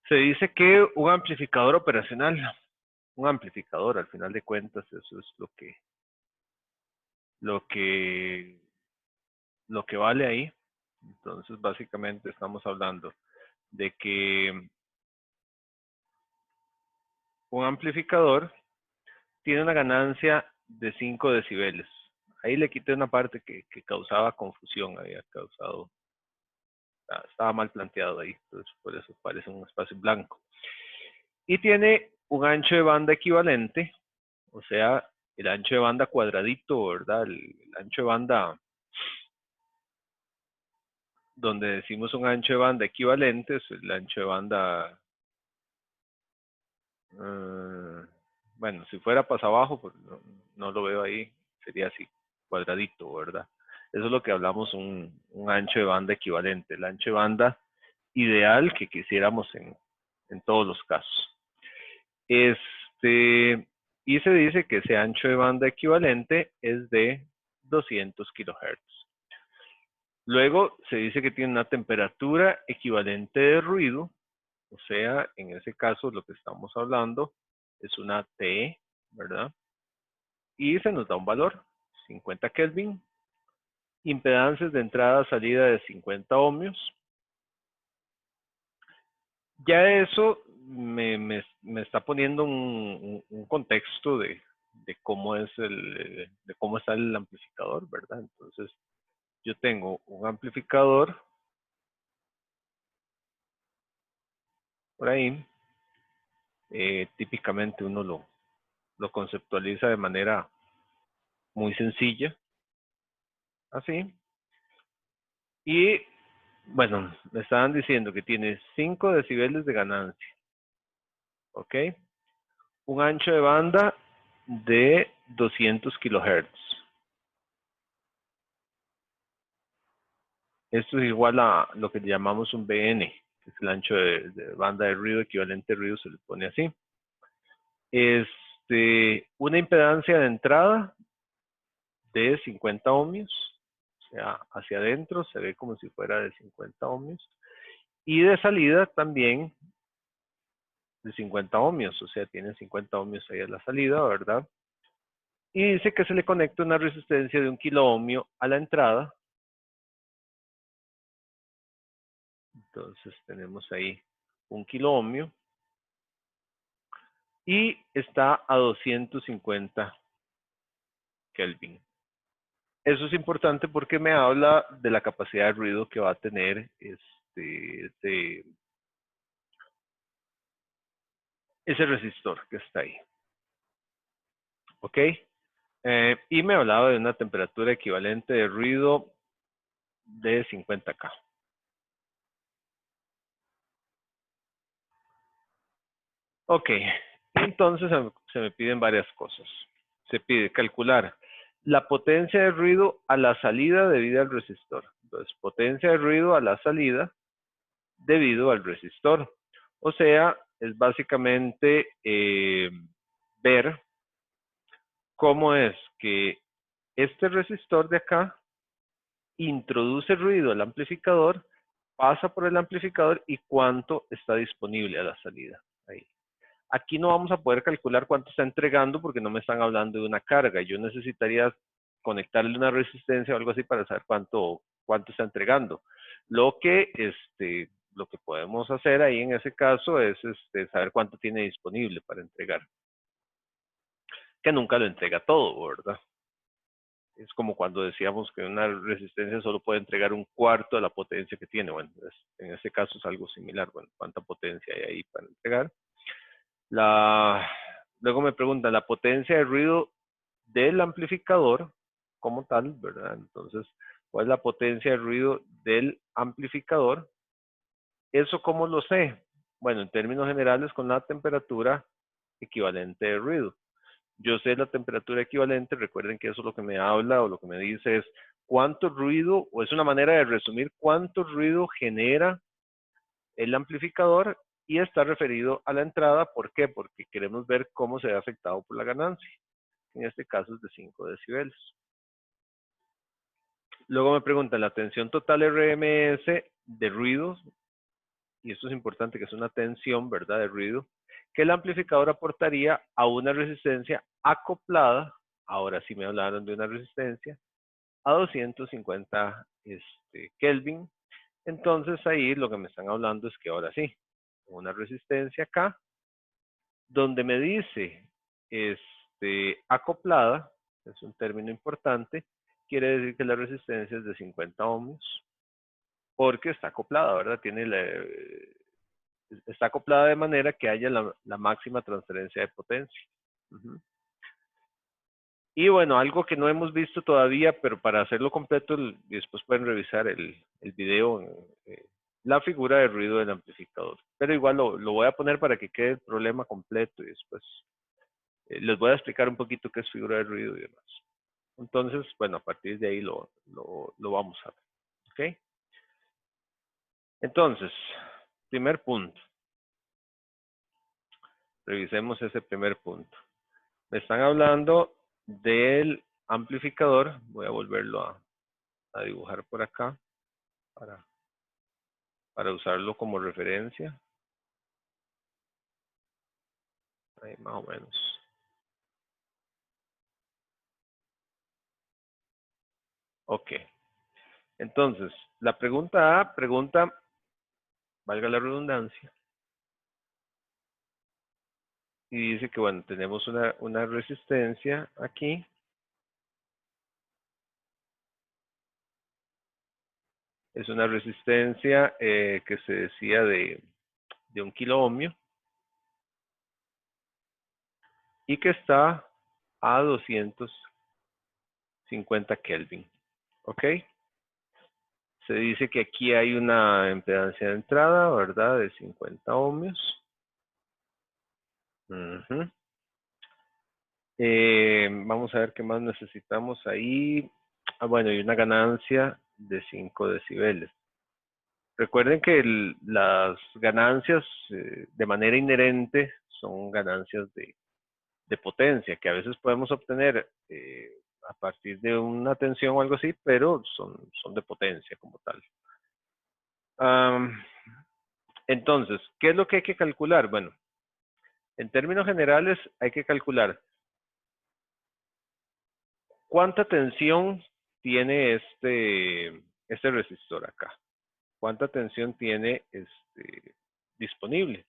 se dice que un amplificador operacional, un amplificador, al final de cuentas, eso es lo que vale ahí. Entonces, básicamente estamos hablando de que un amplificador tiene una ganancia de 5 decibeles. Ahí le quité una parte que causaba confusión, estaba mal planteado ahí, entonces por eso parece un espacio blanco. Y tiene un ancho de banda equivalente, o sea, el ancho de banda cuadradito, ¿verdad? El ancho de banda, donde decimos un ancho de banda equivalente, es el ancho de banda, bueno, si fuera para abajo, pues no lo veo ahí, sería así, cuadradito, ¿verdad? Eso es lo que hablamos, un ancho de banda equivalente, el ancho de banda ideal que quisiéramos en todos los casos. Y se dice que ese ancho de banda equivalente es de 200 kHz. Luego se dice que tiene una temperatura equivalente de ruido, o sea, en ese caso lo que estamos hablando es una T, ¿verdad? Y se nos da un valor, 50 Kelvin, impedancias de entrada-salida de 50 ohmios. Ya eso me está poniendo un contexto de cómo es de cómo está el amplificador, ¿verdad? Entonces, yo tengo un amplificador por ahí. Típicamente uno lo conceptualiza de manera muy sencilla, así. Y, bueno, me estaban diciendo que tiene 5 decibeles de ganancia, ¿ok? Un ancho de banda de 200 kilohertz. Esto es igual a lo que llamamos un BN, que es el ancho de banda de ruido, equivalente de ruido, se le pone así. Una impedancia de entrada de 50 ohmios, o sea, hacia adentro se ve como si fuera de 50 ohmios, y de salida también de 50 ohmios, o sea, tiene 50 ohmios ahí a la salida, ¿verdad? Y dice que se le conecta una resistencia de 1 kilo ohmio a la entrada. Entonces tenemos ahí 1 kilo ohmio y está a 250 Kelvin. Eso es importante porque me habla de la capacidad de ruido que va a tener ese resistor que está ahí. ¿Ok? Y me hablaba de una temperatura equivalente de ruido de 50K. Ok, entonces se me piden varias cosas. Se pide calcular la potencia de ruido a la salida debido al resistor. Entonces, potencia de ruido a la salida debido al resistor. O sea, es básicamente ver cómo es que este resistor de acá introduce ruido al amplificador, pasa por el amplificador y cuánto está disponible a la salida. Ahí. Aquí no vamos a poder calcular cuánto está entregando porque no me están hablando de una carga. Yo necesitaría conectarle una resistencia o algo así para saber cuánto está entregando. Lo que podemos hacer ahí en ese caso es saber cuánto tiene disponible para entregar. Que nunca lo entrega todo, ¿verdad? Es como cuando decíamos que una resistencia solo puede entregar un cuarto de la potencia que tiene. Bueno, en este caso es algo similar. Bueno, ¿cuánta potencia hay ahí para entregar? Luego me preguntan la potencia de ruido del amplificador como tal, ¿verdad? Entonces, ¿cuál es la potencia de ruido del amplificador? ¿Eso cómo lo sé? Bueno, en términos generales, con la temperatura equivalente de ruido. Yo sé la temperatura equivalente, recuerden que eso lo que me habla o lo que me dice es cuánto ruido, o es una manera de resumir cuánto ruido genera el amplificador y está referido a la entrada. ¿Por qué? Porque queremos ver cómo se ve afectado por la ganancia. En este caso es de 5 decibeles. Luego me preguntan la tensión total RMS de ruido, y esto es importante que es una tensión, ¿verdad?, de ruido, que el amplificador aportaría a una resistencia acoplada, ahora sí me hablaron de una resistencia, a 250 Kelvin. Entonces ahí lo que me están hablando es que ahora sí, una resistencia acá, donde me dice acoplada, es un término importante, quiere decir que la resistencia es de 50 ohmios, porque está acoplada, ¿verdad? Está acoplada de manera que haya la máxima transferencia de potencia. Y bueno, algo que no hemos visto todavía, pero para hacerlo completo, y después pueden revisar el video, la figura de ruido del amplificador. Pero igual lo voy a poner para que quede el problema completo y después les voy a explicar un poquito qué es figura de ruido y demás. Entonces, bueno, a partir de ahí lo vamos a ver. ¿Ok? Entonces, primer punto. Revisemos ese primer punto. Me están hablando del amplificador. Voy a volverlo a dibujar por acá para usarlo como referencia. Ahí más o menos. Ok. Entonces, la pregunta A, valga la redundancia, y dice que, bueno, tenemos una resistencia aquí. Es una resistencia que se decía de 1 kilo ohmio y que está a 250 Kelvin. ¿Ok? Se dice que aquí hay una impedancia de entrada, ¿verdad? De 50 ohmios. Vamos a ver qué más necesitamos ahí. Bueno, y una ganancia de 5 decibeles. Recuerden que las ganancias de manera inherente son ganancias de potencia, que a veces podemos obtener a partir de una tensión o algo así, pero son de potencia como tal. Entonces, ¿qué es lo que hay que calcular? Bueno, en términos generales hay que calcular cuánta tensión tiene este resistor acá. ¿Cuánta tensión tiene disponible?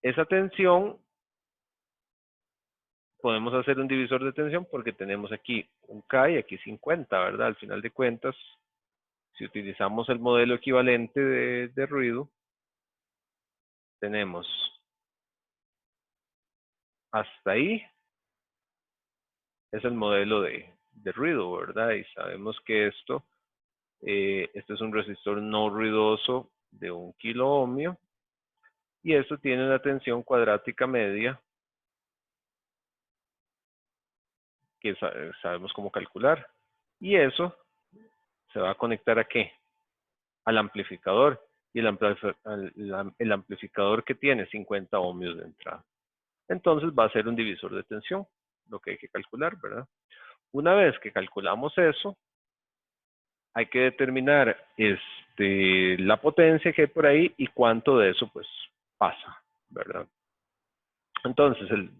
Esa tensión, podemos hacer un divisor de tensión porque tenemos aquí un K y aquí 50, ¿verdad? Al final de cuentas, si utilizamos el modelo equivalente de ruido, tenemos hasta ahí, es el modelo de ruido, ¿verdad? Y sabemos que este es un resistor no ruidoso de 1 kilo ohmio, y esto tiene una tensión cuadrática media que sabemos cómo calcular. Y eso se va a conectar ¿a qué? Al amplificador. Y el amplificador que tiene 50 ohmios de entrada. Entonces va a ser un divisor de tensión, lo que hay que calcular, ¿verdad? Una vez que calculamos eso, hay que determinar la potencia que hay por ahí y cuánto de eso pues pasa, ¿verdad? Entonces el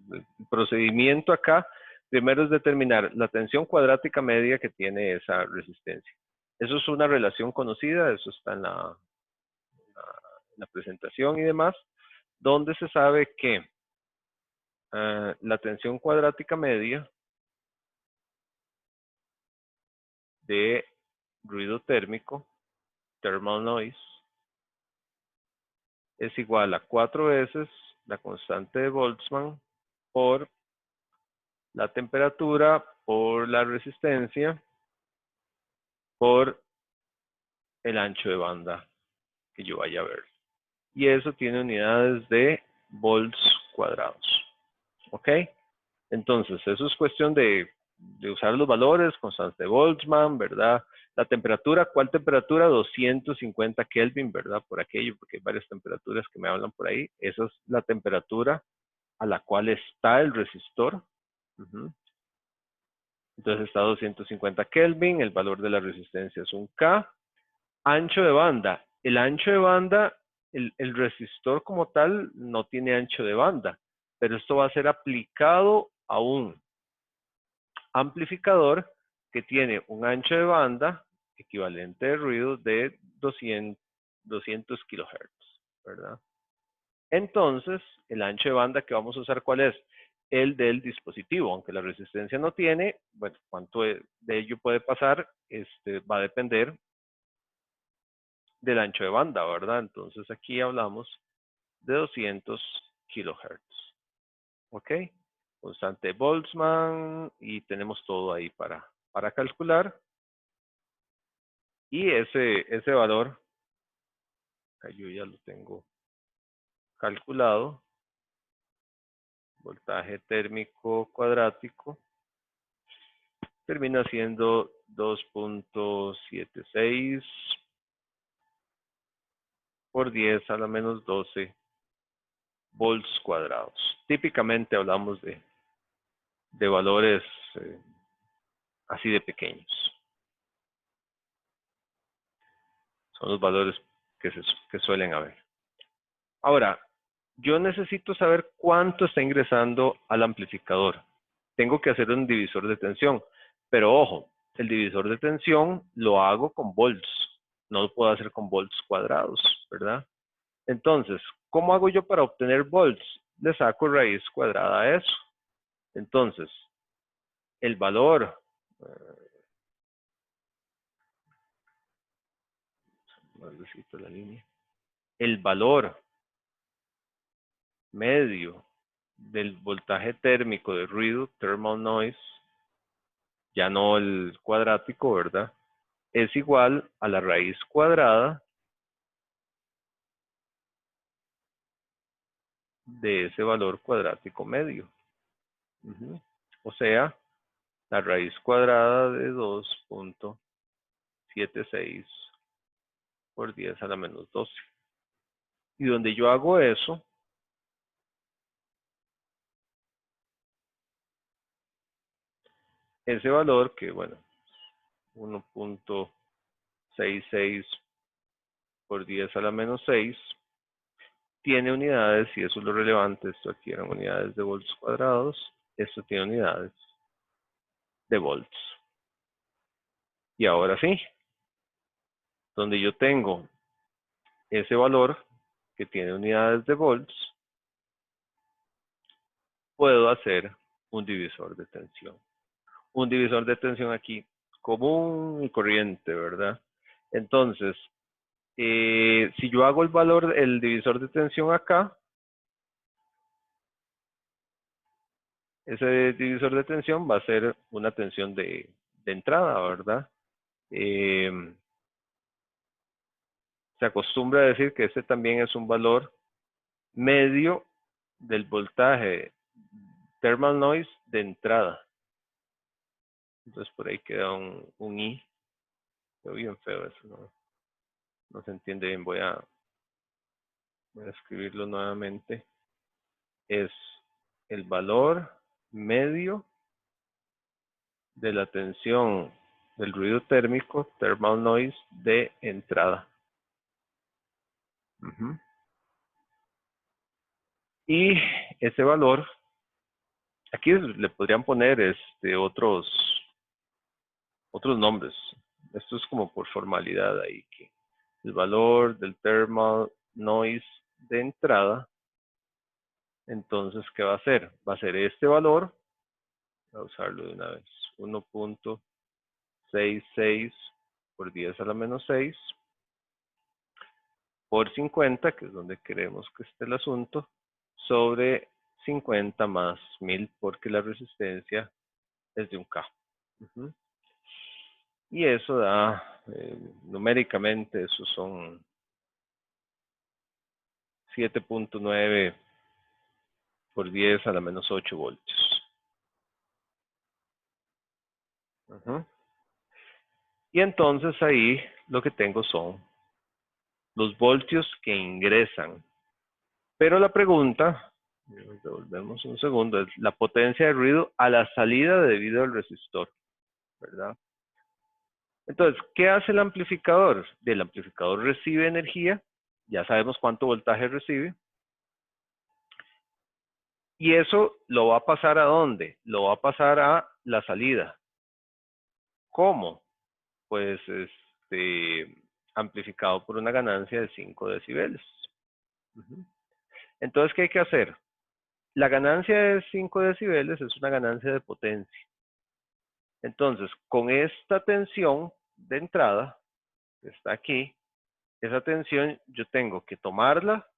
procedimiento acá primero es determinar la tensión cuadrática media que tiene esa resistencia. Eso es una relación conocida, eso está en la presentación y demás, donde se sabe que la tensión cuadrática media de ruido térmico, thermal noise, es igual a 4 veces la constante de Boltzmann por la temperatura, por la resistencia, por el ancho de banda que yo vaya a ver. Y eso tiene unidades de volts cuadrados. ¿Ok? Entonces, eso es cuestión de usar los valores, constante de Boltzmann, ¿verdad? La temperatura, ¿cuál temperatura? 250 Kelvin, ¿verdad? Por aquello, porque hay varias temperaturas que me hablan por ahí. Esa es la temperatura a la cual está el resistor. Entonces está a 250 Kelvin, el valor de la resistencia es un K. Ancho de banda. El ancho de banda, el resistor como tal no tiene ancho de banda, pero esto va a ser aplicado a un amplificador que tiene un ancho de banda equivalente de ruido de 200 kilohertz, ¿verdad? Entonces, el ancho de banda que vamos a usar, ¿cuál es? El del dispositivo, aunque la resistencia no tiene, bueno, cuánto de ello puede pasar, va a depender del ancho de banda, ¿verdad? Entonces aquí hablamos de 200 kilohertz, ¿ok? Constante Boltzmann y tenemos todo ahí para calcular. Y ese valor, yo ya lo tengo calculado, voltaje térmico cuadrático, termina siendo 2.76 por 10 a la menos 12 volts cuadrados. Típicamente hablamos de valores así de pequeños. Son los valores que suelen haber. Ahora, yo necesito saber cuánto está ingresando al amplificador. Tengo que hacer un divisor de tensión. Pero ojo, el divisor de tensión lo hago con volts. No lo puedo hacer con volts cuadrados, ¿verdad? Entonces, ¿cómo hago yo para obtener volts? Le saco raíz cuadrada a eso. Entonces, el valor... la línea. El valor medio del voltaje térmico de ruido, thermal noise, ya no el cuadrático, ¿verdad? Es igual a la raíz cuadrada de ese valor cuadrático medio. O sea, la raíz cuadrada de 2.76 por 10 a la menos 12. Y donde yo hago eso, ese valor que, bueno, 1.66 por 10 a la menos 6, tiene unidades, y eso es lo relevante. Esto aquí eran unidades de volts cuadrados, esto tiene unidades de volts. Y ahora sí, donde yo tengo ese valor que tiene unidades de volts, puedo hacer un divisor de tensión. Un divisor de tensión aquí común y corriente, ¿verdad? Entonces, si yo hago el divisor de tensión acá, ese divisor de tensión va a ser una tensión de entrada, ¿verdad? Se acostumbra a decir que este también es un valor medio del voltaje thermal noise de entrada. Entonces por ahí queda un I. Quedó bien feo eso, no se entiende bien. Voy a escribirlo nuevamente. Es el valor medio de la tensión del ruido térmico, thermal noise, de entrada. Y ese valor, aquí le podrían poner otros nombres. Esto es como por formalidad ahí, que el valor del thermal noise de entrada. Entonces, ¿qué va a hacer? Va a ser este valor, voy a usarlo de una vez, 1.66 por 10 a la menos 6 por 50, que es donde queremos que esté el asunto, sobre 50 más 1000, porque la resistencia es de 1K. Y eso da, numéricamente, esos son 7.9 por 10 a la menos 8 voltios. Y entonces ahí lo que tengo son los voltios que ingresan. Pero la pregunta, devolvemos un segundo, es la potencia de ruido a la salida debido al resistor, ¿verdad? Entonces, ¿qué hace el amplificador? El amplificador recibe energía, ya sabemos cuánto voltaje recibe. Y eso lo va a pasar ¿a dónde? Lo va a pasar a la salida. ¿Cómo? Pues amplificado por una ganancia de 5 decibeles. Entonces, ¿qué hay que hacer? La ganancia de 5 decibeles es una ganancia de potencia. Entonces, con esta tensión de entrada, que está aquí, esa tensión yo tengo que tomarla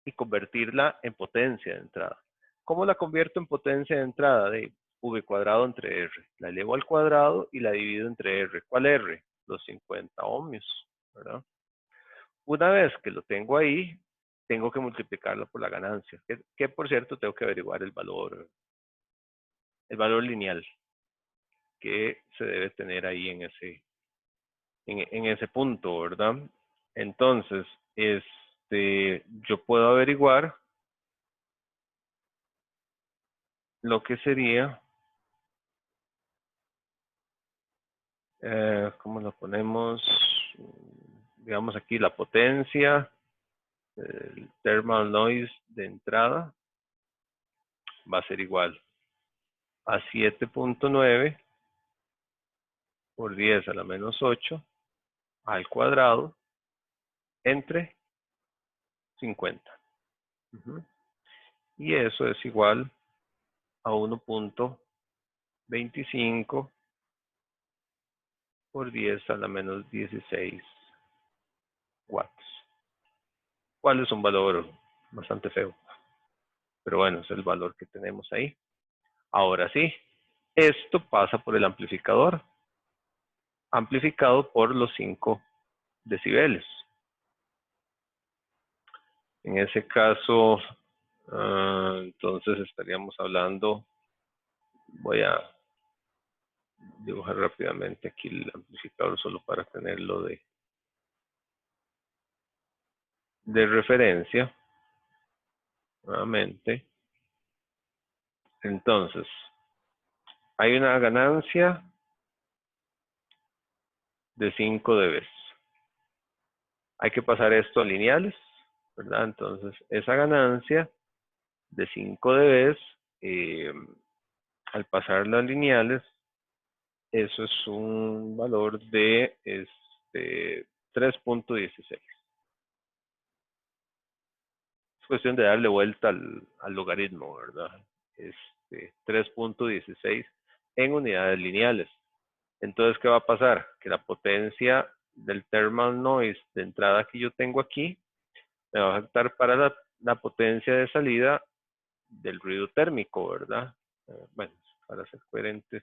y convertirla en potencia de entrada. ¿Cómo la convierto en potencia de entrada? De V cuadrado entre R. La elevo al cuadrado y la divido entre R. ¿Cuál R? Los 50 ohmios, ¿verdad? Una vez que lo tengo ahí, tengo que multiplicarlo por la ganancia, que por cierto tengo que averiguar el valor lineal que se debe tener ahí en ese punto, ¿verdad? Entonces, yo puedo averiguar lo que sería, ¿cómo lo ponemos? Digamos aquí la potencia, el thermal noise de entrada, va a ser igual a 7.9 por 10 a la menos 8 al cuadrado entre 50. Y eso es igual a 1.25 por 10 a la menos 16 watts. ¿Cuál es un valor bastante feo? Pero bueno, es el valor que tenemos ahí. Ahora sí, esto pasa por el amplificador, amplificado por los 5 decibeles. En ese caso, entonces estaríamos hablando Voy a dibujar rápidamente aquí el amplificador solo para tenerlo de referencia. Nuevamente. Entonces, hay una ganancia de 5 dB. Hay que pasar esto a lineales, ¿verdad? Entonces, esa ganancia de 5 dB, al pasarla a lineales, eso es un valor de 3.16. Es cuestión de darle vuelta al logaritmo, ¿verdad? 3.16 en unidades lineales. Entonces, ¿qué va a pasar? Que la potencia del thermal noise de entrada que yo tengo aquí me va a afectar para la potencia de salida del ruido térmico, ¿verdad? Bueno, para ser coherentes,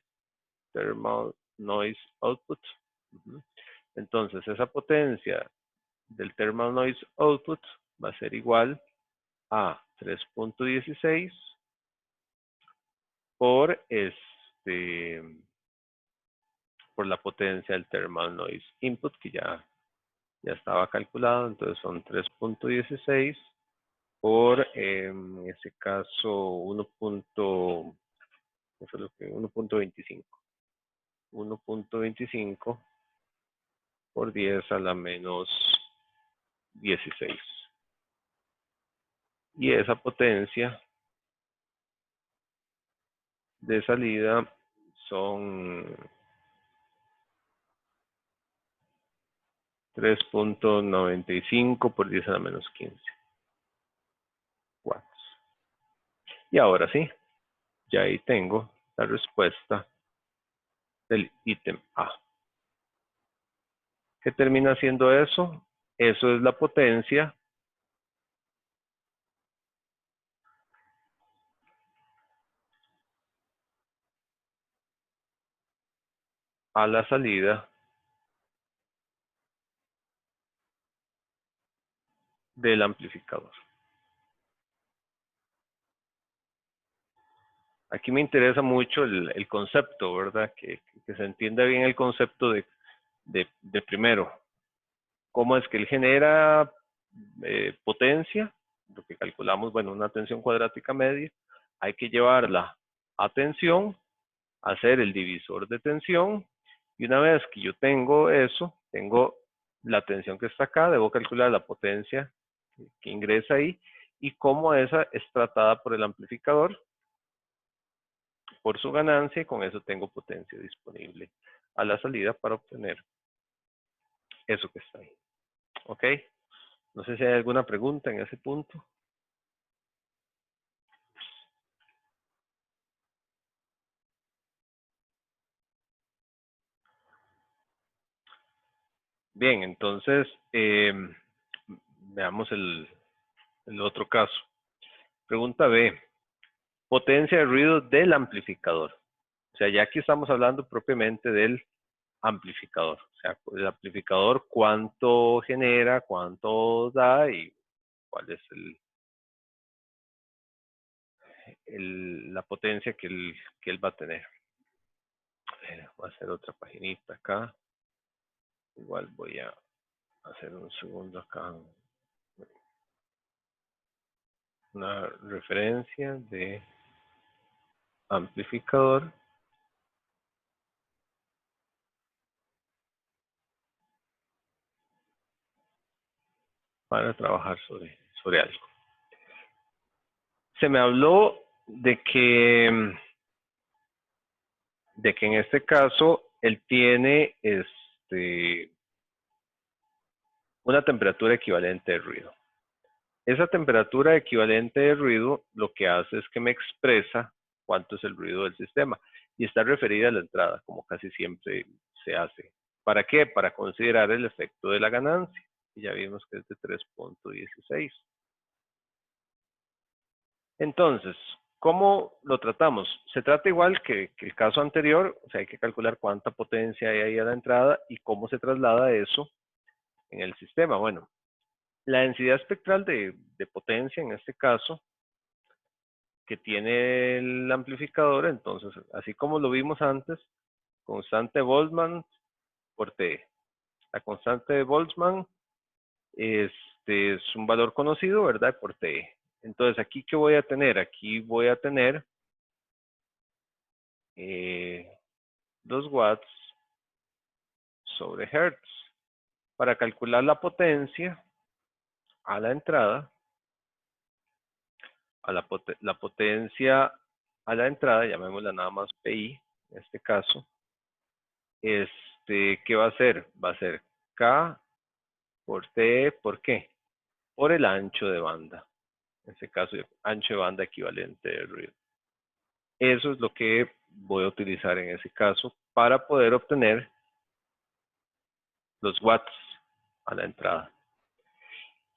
thermal noise output. Entonces, esa potencia del thermal noise output va a ser igual a 3.16 por por la potencia del thermal noise input, que ya estaba calculado. Entonces son 3.16 por, en ese caso, 1.25. 1.25 por 10 a la menos 16. Y esa potencia de salida son 3.95 por 10 a la menos 15 watts. Y ahora sí, ya ahí tengo la respuesta del ítem A. ¿Qué termina siendo eso? Eso es la potencia a la salida del amplificador. Aquí me interesa mucho el concepto, ¿verdad? Que se entienda bien el concepto de primero, cómo es que él genera potencia, lo que calculamos, bueno, una tensión cuadrática media, hay que llevarla a tensión, hacer el divisor de tensión, y una vez que yo tengo eso, tengo la tensión que está acá, debo calcular la potencia que ingresa ahí, y cómo esa es tratada por el amplificador, por su ganancia, y con eso tengo potencia disponible a la salida para obtener eso que está ahí. ¿Ok? No sé si hay alguna pregunta en ese punto. Bien, entonces veamos el otro caso. Pregunta B. Potencia de ruido del amplificador. O sea, ya aquí estamos hablando propiamente del amplificador. O sea, el amplificador cuánto genera, cuánto da y cuál es la potencia que él va a tener. Voy a hacer otra paginita acá. Igual voy a hacer un segundo acá. Una referencia de amplificador. Para trabajar sobre algo. Se me habló de que en este caso él tiene una temperatura equivalente de ruido. Esa temperatura equivalente de ruido lo que hace es que me expresa cuánto es el ruido del sistema y está referida a la entrada, como casi siempre se hace. ¿Para qué? Para considerar el efecto de la ganancia. Y ya vimos que es de 3.16. Entonces, ¿cómo lo tratamos? Se trata igual que el caso anterior, o sea, hay que calcular cuánta potencia hay ahí a la entrada y cómo se traslada eso en el sistema. Bueno, la densidad espectral de potencia en este caso que tiene el amplificador, entonces, así como lo vimos antes, constante Boltzmann por TE. La constante de Boltzmann es un valor conocido, ¿verdad? Por TE. Entonces, ¿aquí qué voy a tener? Aquí voy a tener 2 watts sobre hertz. Para calcular la potencia a la entrada, la potencia a la entrada, llamémosla nada más PI, en este caso, ¿qué va a ser? Va a ser K por T, ¿por qué? Por el ancho de banda. En este caso, ancho de banda equivalente de ruido. Eso es lo que voy a utilizar en ese caso para poder obtener los watts a la entrada.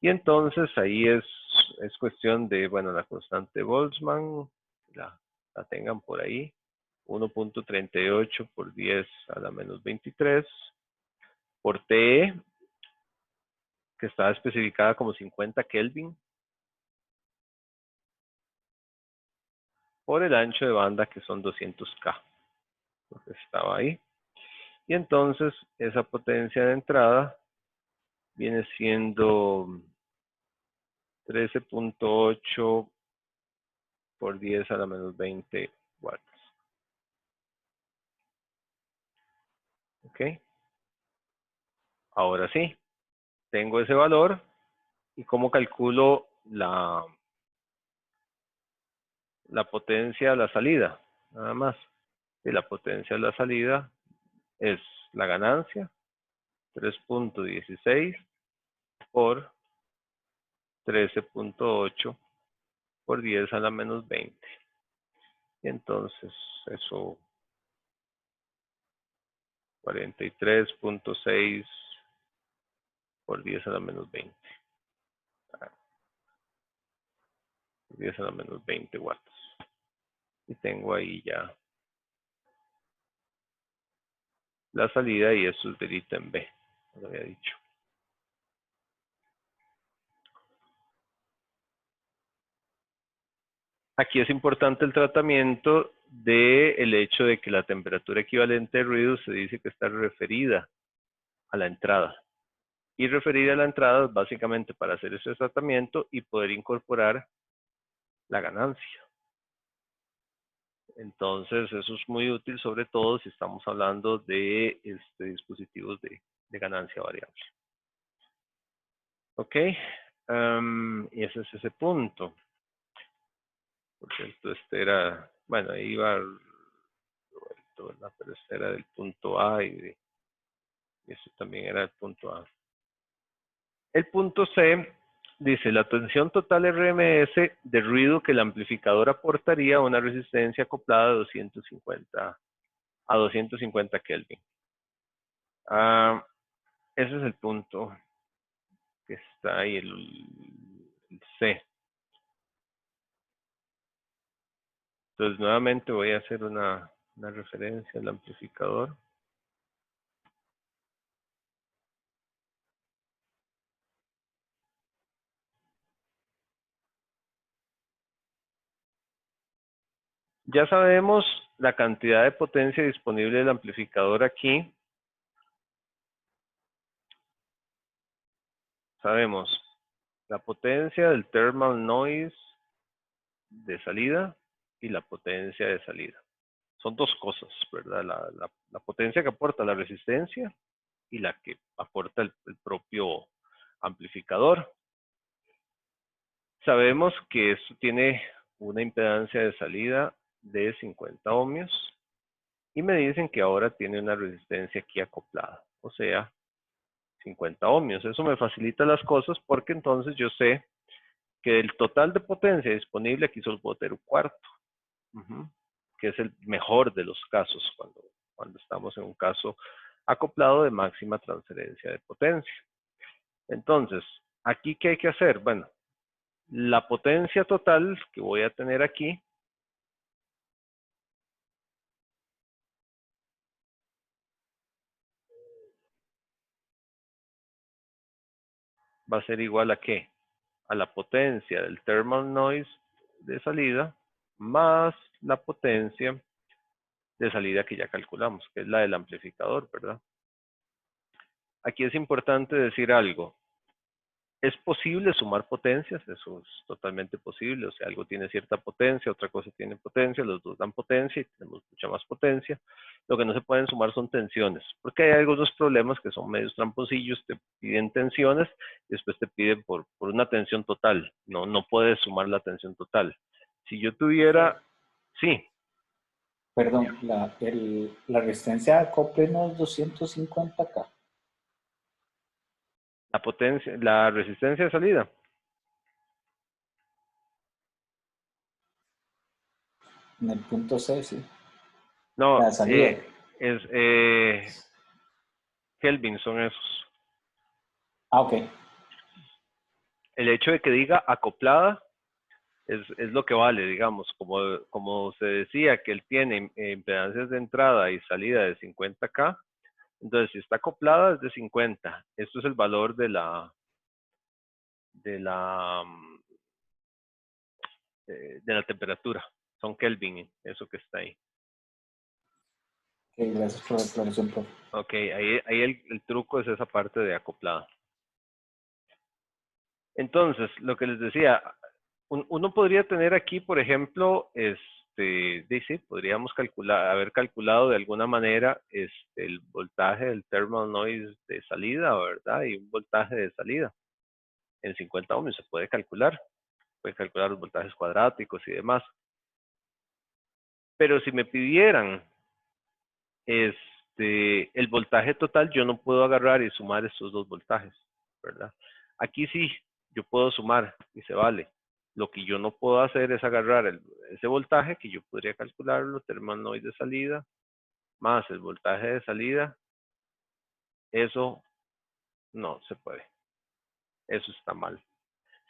Y entonces ahí es cuestión de, bueno, la constante Boltzmann, la tengan por ahí, 1.38 por 10 a la menos 23, por TE, que está especificada como 50 Kelvin, por el ancho de banda, que son 200K, lo que estaba ahí. Y entonces esa potencia de entrada viene siendo 13.8 por 10 a la menos 20 watts. ¿Ok? Ahora sí, tengo ese valor. ¿Y cómo calculo la potencia a la salida? Nada más. Y la potencia a la salida es la ganancia, 3.16 por 13.8 por 10 a la menos 20. Y entonces eso 43.6 por 10 a la menos 20. 10 a la menos 20 watts. Y tengo ahí ya la salida y eso es del ítem B, lo había dicho. Aquí es importante el tratamiento del hecho de que la temperatura equivalente de ruido se dice que está referida a la entrada. Y referida a la entrada es básicamente para hacer ese tratamiento y poder incorporar la ganancia. Entonces, eso es muy útil, sobre todo si estamos hablando de dispositivos de ganancia variable. Ok, y ese es ese punto. Por cierto, este era, bueno, ahí iba Roberto, ¿verdad? Pero este era del punto A y este también era el punto A. El punto C dice, la tensión total RMS de ruido que el amplificador aportaría a una resistencia acoplada a 250 Kelvin. Ese es el punto que está ahí, el C. Entonces, nuevamente voy a hacer una referencia al amplificador. Ya sabemos la cantidad de potencia disponible del amplificador aquí. Sabemos la potencia del thermal noise de salida y la potencia de salida. Son dos cosas, ¿verdad? La potencia que aporta la resistencia y la que aporta el propio amplificador. Sabemos que esto tiene una impedancia de salida de 50 ohmios y me dicen que ahora tiene una resistencia aquí acoplada, o sea, 50 ohmios. Eso me facilita las cosas porque entonces yo sé que del total de potencia disponible aquí solo puedo tener un cuarto, que es el mejor de los casos cuando estamos en un caso acoplado de máxima transferencia de potencia. Entonces, ¿aquí qué hay que hacer? Bueno, la potencia total que voy a tener aquí va a ser igual a ¿qué? A la potencia del thermal noise de salida más la potencia de salida que ya calculamos, que es la del amplificador, ¿verdad? Aquí es importante decir algo. Es posible sumar potencias, eso es totalmente posible, o sea, algo tiene cierta potencia, otra cosa tiene potencia, los dos dan potencia y tenemos mucha más potencia. Lo que no se pueden sumar son tensiones, porque hay algunos problemas que son medios tramposillos, te piden tensiones y después te piden por una tensión total, no puedes sumar la tensión total. Si yo tuviera, sí, Perdón, la resistencia de acople no es 250K. la potencia, la resistencia de salida. En el punto C, sí. No, La salida. Kelvin son esos. Ah, ok. El hecho de que diga acoplada es lo que vale, digamos, como se decía que él tiene impedancias de entrada y salida de 50K, entonces si está acoplada es de 50. Esto es el valor de la temperatura. Son Kelvin, eso que está ahí. Ok, gracias por la aclaración, profe. Ok, ahí el truco es esa parte de acoplada. Entonces, lo que les decía, uno podría tener aquí, por ejemplo, dice, podríamos haber calculado de alguna manera el voltaje del thermal noise de salida, ¿verdad? Y un voltaje de salida. En 50 ohms se puede calcular los voltajes cuadráticos y demás. Pero si me pidieran el voltaje total, yo no puedo agarrar y sumar estos dos voltajes, ¿verdad? Aquí sí, yo puedo sumar y se vale. Lo que yo no puedo hacer es agarrar ese voltaje que yo podría calcularlo, thermal noise de salida, más el voltaje de salida. Eso no se puede. Eso está mal.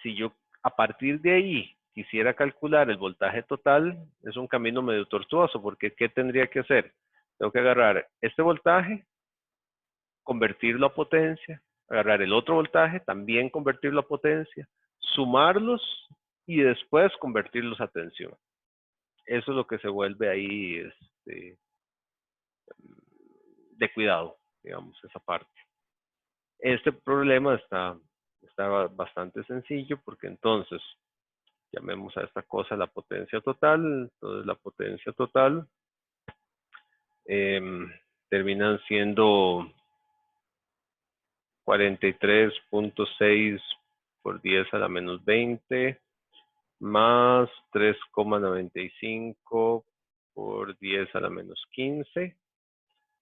Si yo a partir de ahí quisiera calcular el voltaje total, es un camino medio tortuoso, porque ¿qué tendría que hacer? Tengo que agarrar este voltaje, convertirlo a potencia, agarrar el otro voltaje, también convertirlo a potencia, sumarlos y después convertirlos a tensión. Eso es lo que se vuelve ahí de cuidado, digamos, esa parte. Este problema está bastante sencillo porque entonces llamemos a esta cosa la potencia total. Entonces la potencia total terminan siendo 43.6 por 10 a la menos 20 más 3,95 por 10 a la menos 15.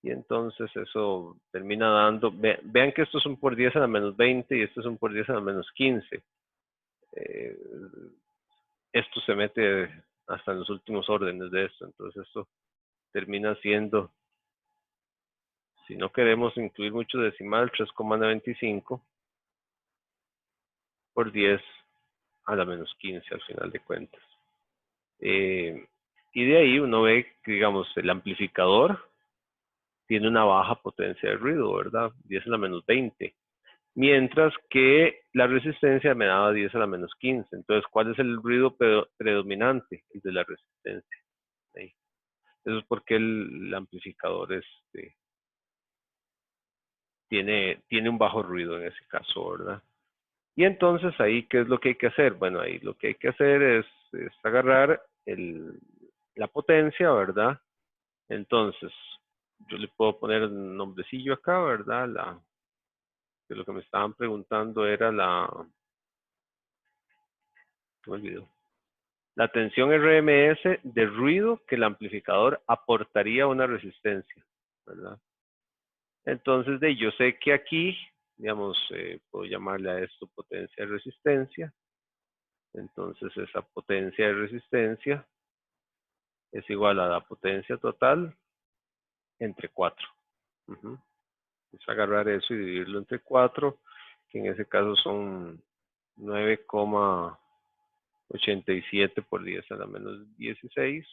Y entonces eso termina dando, vean que estos son por 10 a la menos 20 y estos son por 10 a la menos 15. Esto se mete hasta en los últimos órdenes de esto, entonces esto termina siendo, si no queremos incluir mucho decimal, 3,95 por 10 a la menos 15 al final de cuentas. Y de ahí uno ve que, digamos, el amplificador tiene una baja potencia de ruido, ¿verdad? 10 a la menos 20. Mientras que la resistencia me daba 10 a la menos 15. Entonces, ¿cuál es el ruido predominante? El de la resistencia. Ahí. Eso es porque el amplificador tiene un bajo ruido en ese caso, ¿verdad? Y entonces ahí, ¿qué es lo que hay que hacer? Bueno, ahí lo que hay que hacer es agarrar la potencia, ¿verdad? Entonces, yo le puedo poner el nombrecillo acá, ¿verdad? Que lo que me estaban preguntando era me olvidó. La tensión RMS de ruido que el amplificador aportaría a una resistencia, ¿verdad? Entonces, yo sé que aquí, digamos, puedo llamarle a esto potencia de resistencia. Entonces, esa potencia de resistencia es igual a la potencia total entre 4. Es agarrar eso y dividirlo entre 4, que en ese caso son 9,87 por 10 a la menos 16.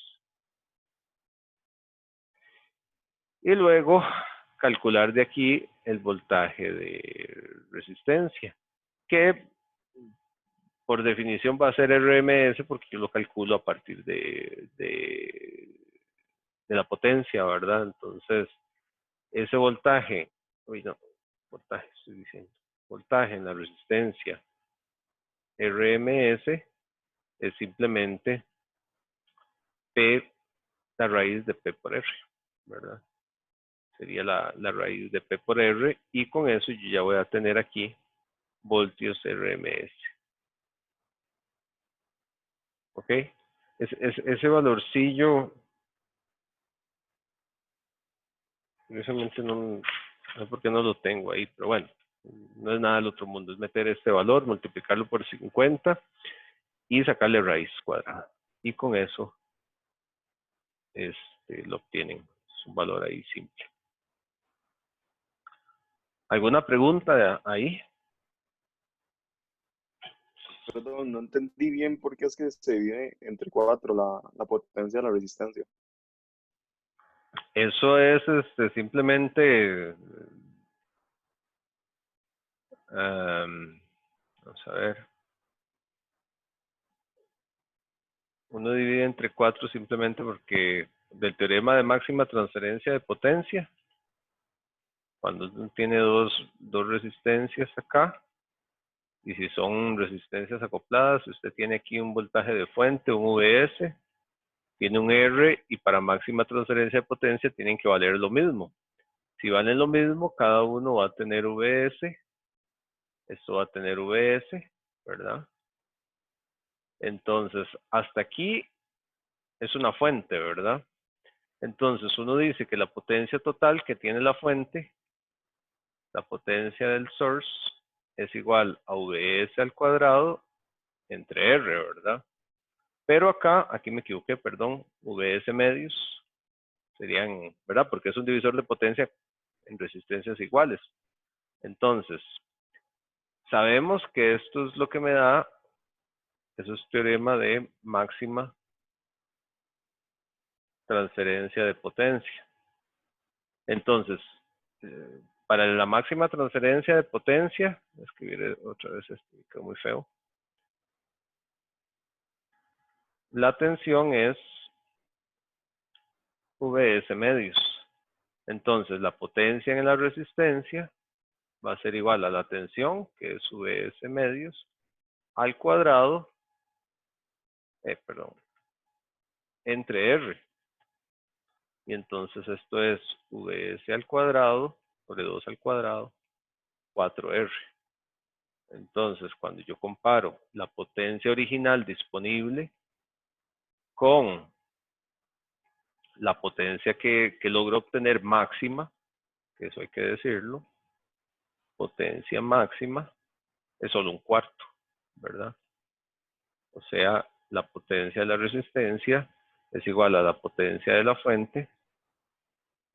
Y luego calcular de aquí el voltaje de resistencia, que por definición va a ser RMS porque yo lo calculo a partir de la potencia, ¿verdad? Entonces, ese voltaje, voltaje estoy diciendo, voltaje en la resistencia RMS es simplemente P, la raíz de P por R, ¿verdad? Sería la raíz de P por R, y con eso yo ya voy a tener aquí voltios RMS. ¿Ok? Ese valorcillo, curiosamente no sé por qué no lo tengo ahí, pero bueno, no es nada del otro mundo, es meter este valor, multiplicarlo por 50 y sacarle raíz cuadrada. Y con eso lo obtienen. Es un valor ahí simple. ¿Alguna pregunta ahí? Perdón, no entendí bien por qué es que se divide entre 4 la potencia de la resistencia. Eso es simplemente, vamos a ver, uno divide entre 4 simplemente porque del teorema de máxima transferencia de potencia, cuando uno tiene dos resistencias acá, y si son resistencias acopladas, si usted tiene aquí un voltaje de fuente, un VS, tiene un R, y para máxima transferencia de potencia tienen que valer lo mismo. Si valen lo mismo, cada uno va a tener VS, esto va a tener VS, ¿verdad? Entonces, hasta aquí es una fuente, ¿verdad? Entonces, uno dice que la potencia total que tiene la fuente, la potencia del source, es igual a VS al cuadrado entre R, ¿verdad? Pero acá, aquí me equivoqué, perdón, VS medios serían, ¿verdad? Porque es un divisor de potencia en resistencias iguales. Entonces, sabemos que esto es lo que me da, eso es teorema de máxima transferencia de potencia. Entonces, para la máxima transferencia de potencia, voy a escribir otra vez esto, quedó muy feo. La tensión es VS medios. Entonces, la potencia en la resistencia va a ser igual a la tensión, que es VS medios, al cuadrado, entre R. Y entonces esto es VS al cuadrado, sobre 2 al cuadrado, 4R. Entonces, cuando yo comparo la potencia original disponible con la potencia que logro obtener máxima, que eso hay que decirlo, potencia máxima es solo un cuarto, ¿verdad? O sea, la potencia de la resistencia es igual a la potencia de la fuente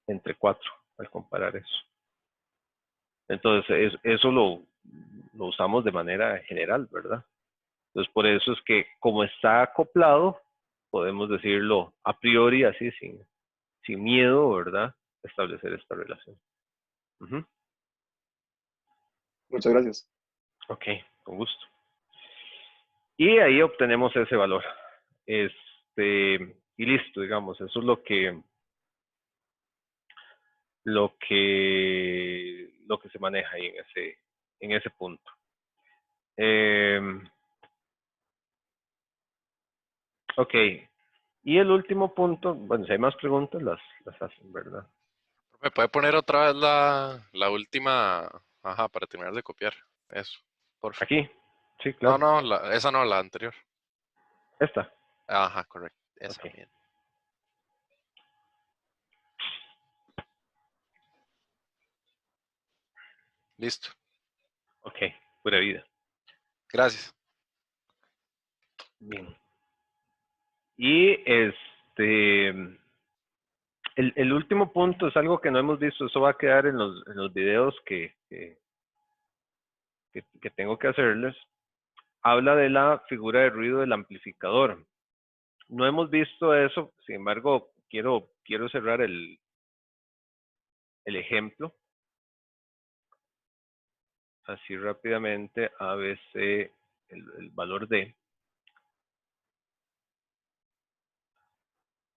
entre 4, al comparar eso. Entonces, eso lo usamos de manera general, ¿verdad? Entonces, por eso es que como está acoplado, podemos decirlo a priori, así, sin miedo, ¿verdad? Establecer esta relación. Muchas gracias. Ok, con gusto. Y ahí obtenemos ese valor. Y listo, digamos, eso es lo que se maneja ahí en ese punto. Ok. Y el último punto, bueno, si hay más preguntas, las hacen, ¿verdad? ¿Me puede poner otra vez la última? Ajá, para terminar de copiar. Eso, por favor. Aquí, sí, claro. No, esa no, la anterior. Esta. Ajá, correcto. Esa Ok. bien. Listo. Ok, pura vida. Gracias. Bien. Y el último punto es algo que no hemos visto, eso va a quedar en los videos que tengo que hacerles. Habla de la figura de ruido del amplificador. No hemos visto eso, sin embargo, quiero cerrar el ejemplo. Así rápidamente, ABC el valor de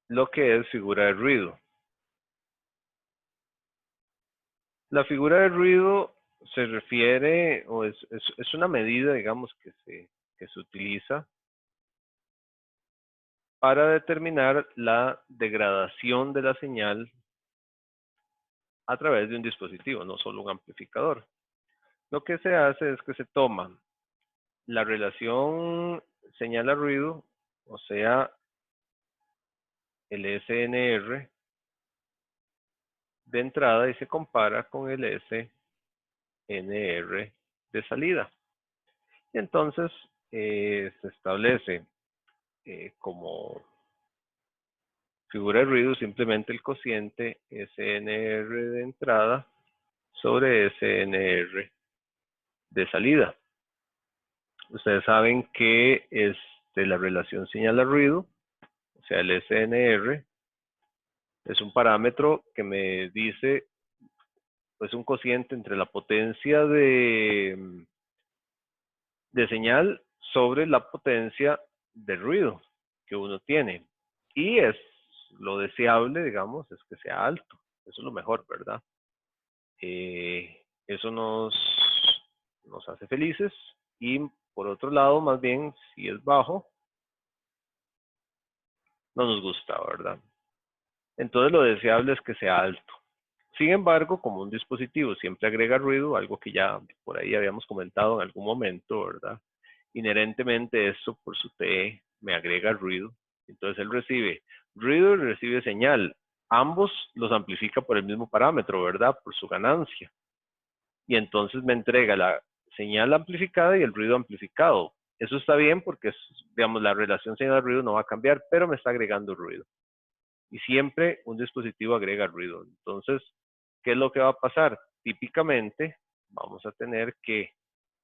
lo que es figura de ruido. La figura de ruido se refiere, o es una medida, digamos, que se utiliza para determinar la degradación de la señal a través de un dispositivo, no solo un amplificador. Lo que se hace es que se toma la relación señal a ruido, o sea, el SNR de entrada, y se compara con el SNR de salida. Y entonces se establece como figura de ruido simplemente el cociente SNR de entrada sobre SNR de salida. Ustedes saben que la relación señal a ruido, o sea, el SNR, es un parámetro que me dice, pues, un cociente entre la potencia de señal sobre la potencia de ruido que uno tiene. Y es lo deseable, digamos, es que sea alto. Eso es lo mejor, ¿verdad? Eso nos hace felices. Y por otro lado, más bien, si es bajo, no nos gusta, ¿verdad? Entonces lo deseable es que sea alto. Sin embargo, como un dispositivo siempre agrega ruido, algo que ya por ahí habíamos comentado en algún momento, ¿verdad? Inherentemente esto por su TE me agrega ruido. Entonces él recibe ruido y recibe señal. Ambos los amplifica por el mismo parámetro, ¿verdad? Por su ganancia. Y entonces me entrega la señal amplificada y el ruido amplificado. Eso está bien porque, digamos, la relación señal-ruido no va a cambiar, pero me está agregando ruido. Y siempre un dispositivo agrega ruido. Entonces, ¿qué es lo que va a pasar? Típicamente vamos a tener que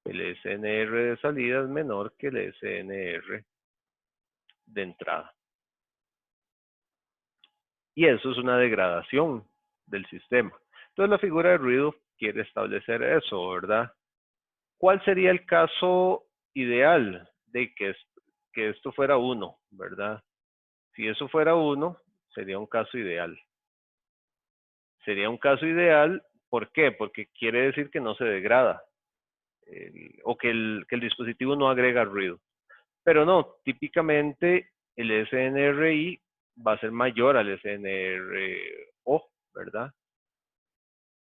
el SNR de salida es menor que el SNR de entrada. Y eso es una degradación del sistema. Entonces la figura de ruido quiere establecer eso, ¿verdad? ¿Cuál sería el caso ideal de que esto fuera 1, ¿verdad? Si eso fuera 1, sería un caso ideal. Sería un caso ideal, ¿por qué? Porque quiere decir que no se degrada, o que el dispositivo no agrega ruido. Pero no, típicamente el SNRI va a ser mayor al SNRO, ¿verdad?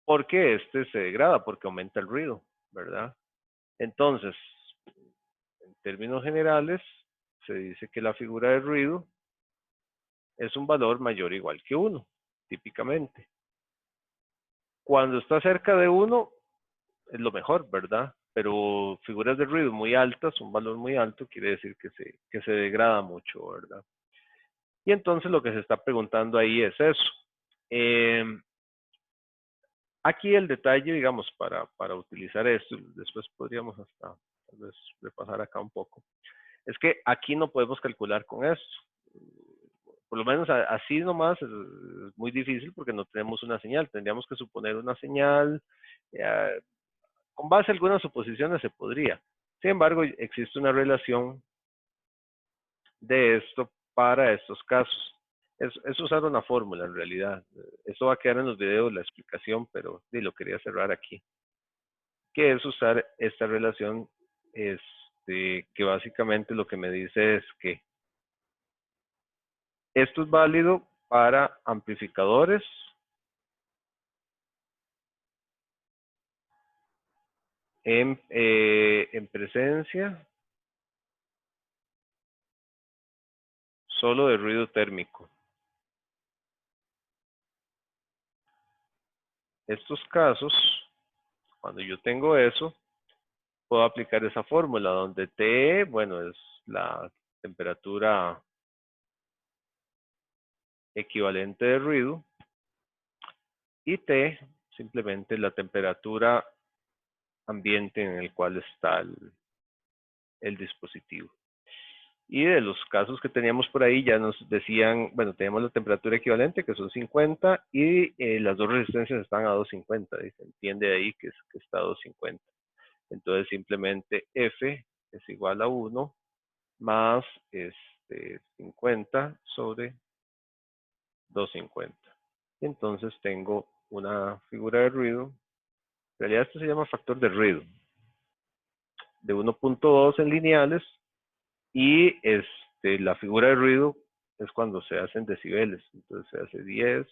Porque este se degrada, porque aumenta el ruido, ¿verdad? Entonces, en términos generales, se dice que la figura de ruido es un valor mayor o igual que 1, típicamente. Cuando está cerca de 1, es lo mejor, ¿verdad? Pero figuras de ruido muy altas, un valor muy alto, quiere decir que se degrada mucho, ¿verdad? Y entonces lo que se está preguntando ahí es eso. Aquí el detalle, digamos, para utilizar esto, después podríamos hasta tal vez repasar acá un poco, es que aquí no podemos calcular con esto. Por lo menos así nomás es muy difícil porque no tenemos una señal. Tendríamos que suponer una señal. Con base a algunas suposiciones se podría. Sin embargo, existe una relación de esto para estos casos. Es usar una fórmula en realidad. Esto va a quedar en los videos la explicación, pero sí, lo quería cerrar aquí. Que es usar esta relación, que básicamente lo que me dice es que esto es válido para amplificadores en presencia solo de ruido térmico. Estos casos, cuando yo tengo eso, puedo aplicar esa fórmula donde T, bueno, es la temperatura equivalente de ruido y T simplemente la temperatura ambiente en el cual está el dispositivo. Y de los casos que teníamos por ahí ya nos decían, bueno, tenemos la temperatura equivalente que son 50 y las dos resistencias están a 250, se entiende ahí que está a 250. Entonces simplemente F es igual a 1 más 50 sobre 250. Y entonces tengo una figura de ruido. En realidad esto se llama factor de ruido. De 1.2 en lineales. Y la figura de ruido es cuando se hacen decibeles. Entonces se hace 10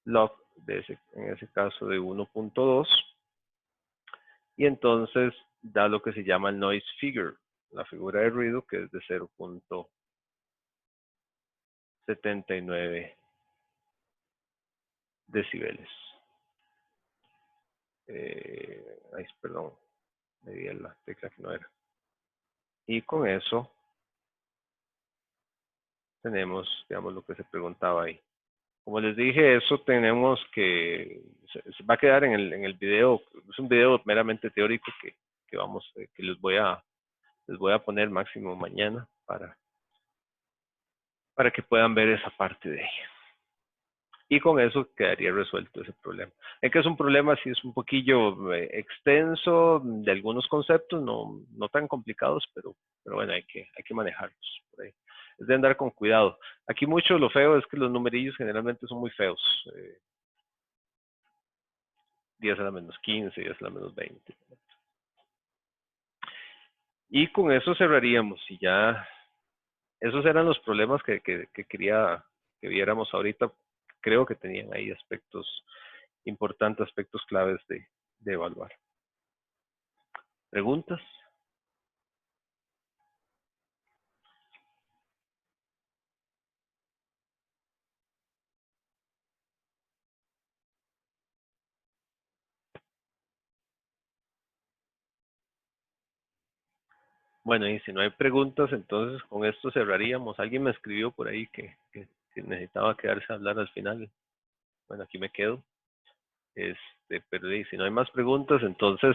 log, en ese caso de 1.2. Y entonces da lo que se llama el noise figure, la figura de ruido, que es de 0.79 decibeles. Perdón, me di en la tecla que no era. Y con eso tenemos, digamos, lo que se preguntaba ahí. Como les dije, eso tenemos que, se va a quedar en el video, es un video meramente teórico que les voy a poner máximo mañana para que puedan ver esa parte de ella. Y con eso quedaría resuelto ese problema. Es que es un problema, sí es un poquillo extenso de algunos conceptos, no tan complicados, pero bueno, hay que manejarlos por ahí. Es de andar con cuidado. Aquí mucho lo feo es que los numerillos generalmente son muy feos. 10 a la menos 15, 10 a la menos 20. Y con eso cerraríamos. Y ya, esos eran los problemas que quería que viéramos ahorita. Creo que tenían ahí aspectos importantes, aspectos claves de evaluar. ¿Preguntas? Bueno, y si no hay preguntas, entonces con esto cerraríamos. Alguien me escribió por ahí que necesitaba quedarse a hablar al final. Bueno, aquí me quedo. Pero si no hay más preguntas, entonces,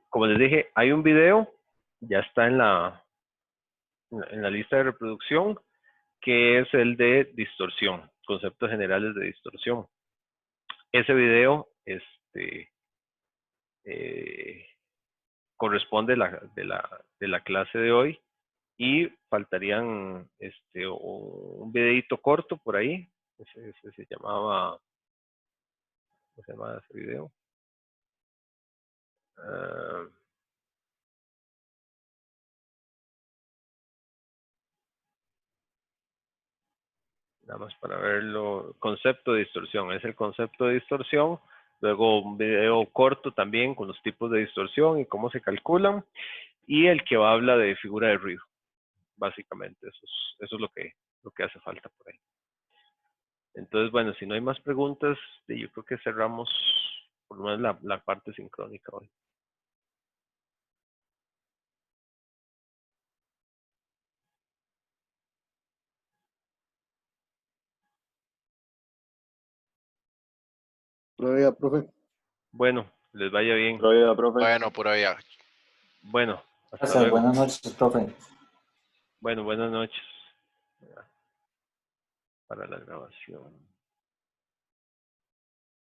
como les dije, hay un video, ya está en la lista de reproducción, que es el de distorsión, conceptos generales de distorsión. Ese video, corresponde de la clase de hoy y faltarían un videito corto por ahí. Ese se llamaba, ¿cómo se llamaba ese video? Nada más para verlo, concepto de distorsión, es el concepto de distorsión, luego un video corto también con los tipos de distorsión y cómo se calculan, y el que habla de figura de ruido, básicamente, eso es lo que hace falta por ahí. Entonces, bueno, si no hay más preguntas, yo creo que cerramos por lo menos la parte sincrónica hoy. Pura vida, profe. Bueno, les vaya bien. Pura vida, profe. Bueno, por ahí. Bueno, hasta Gracias, luego. buenas noches, profe. Bueno, buenas noches. Para la grabación.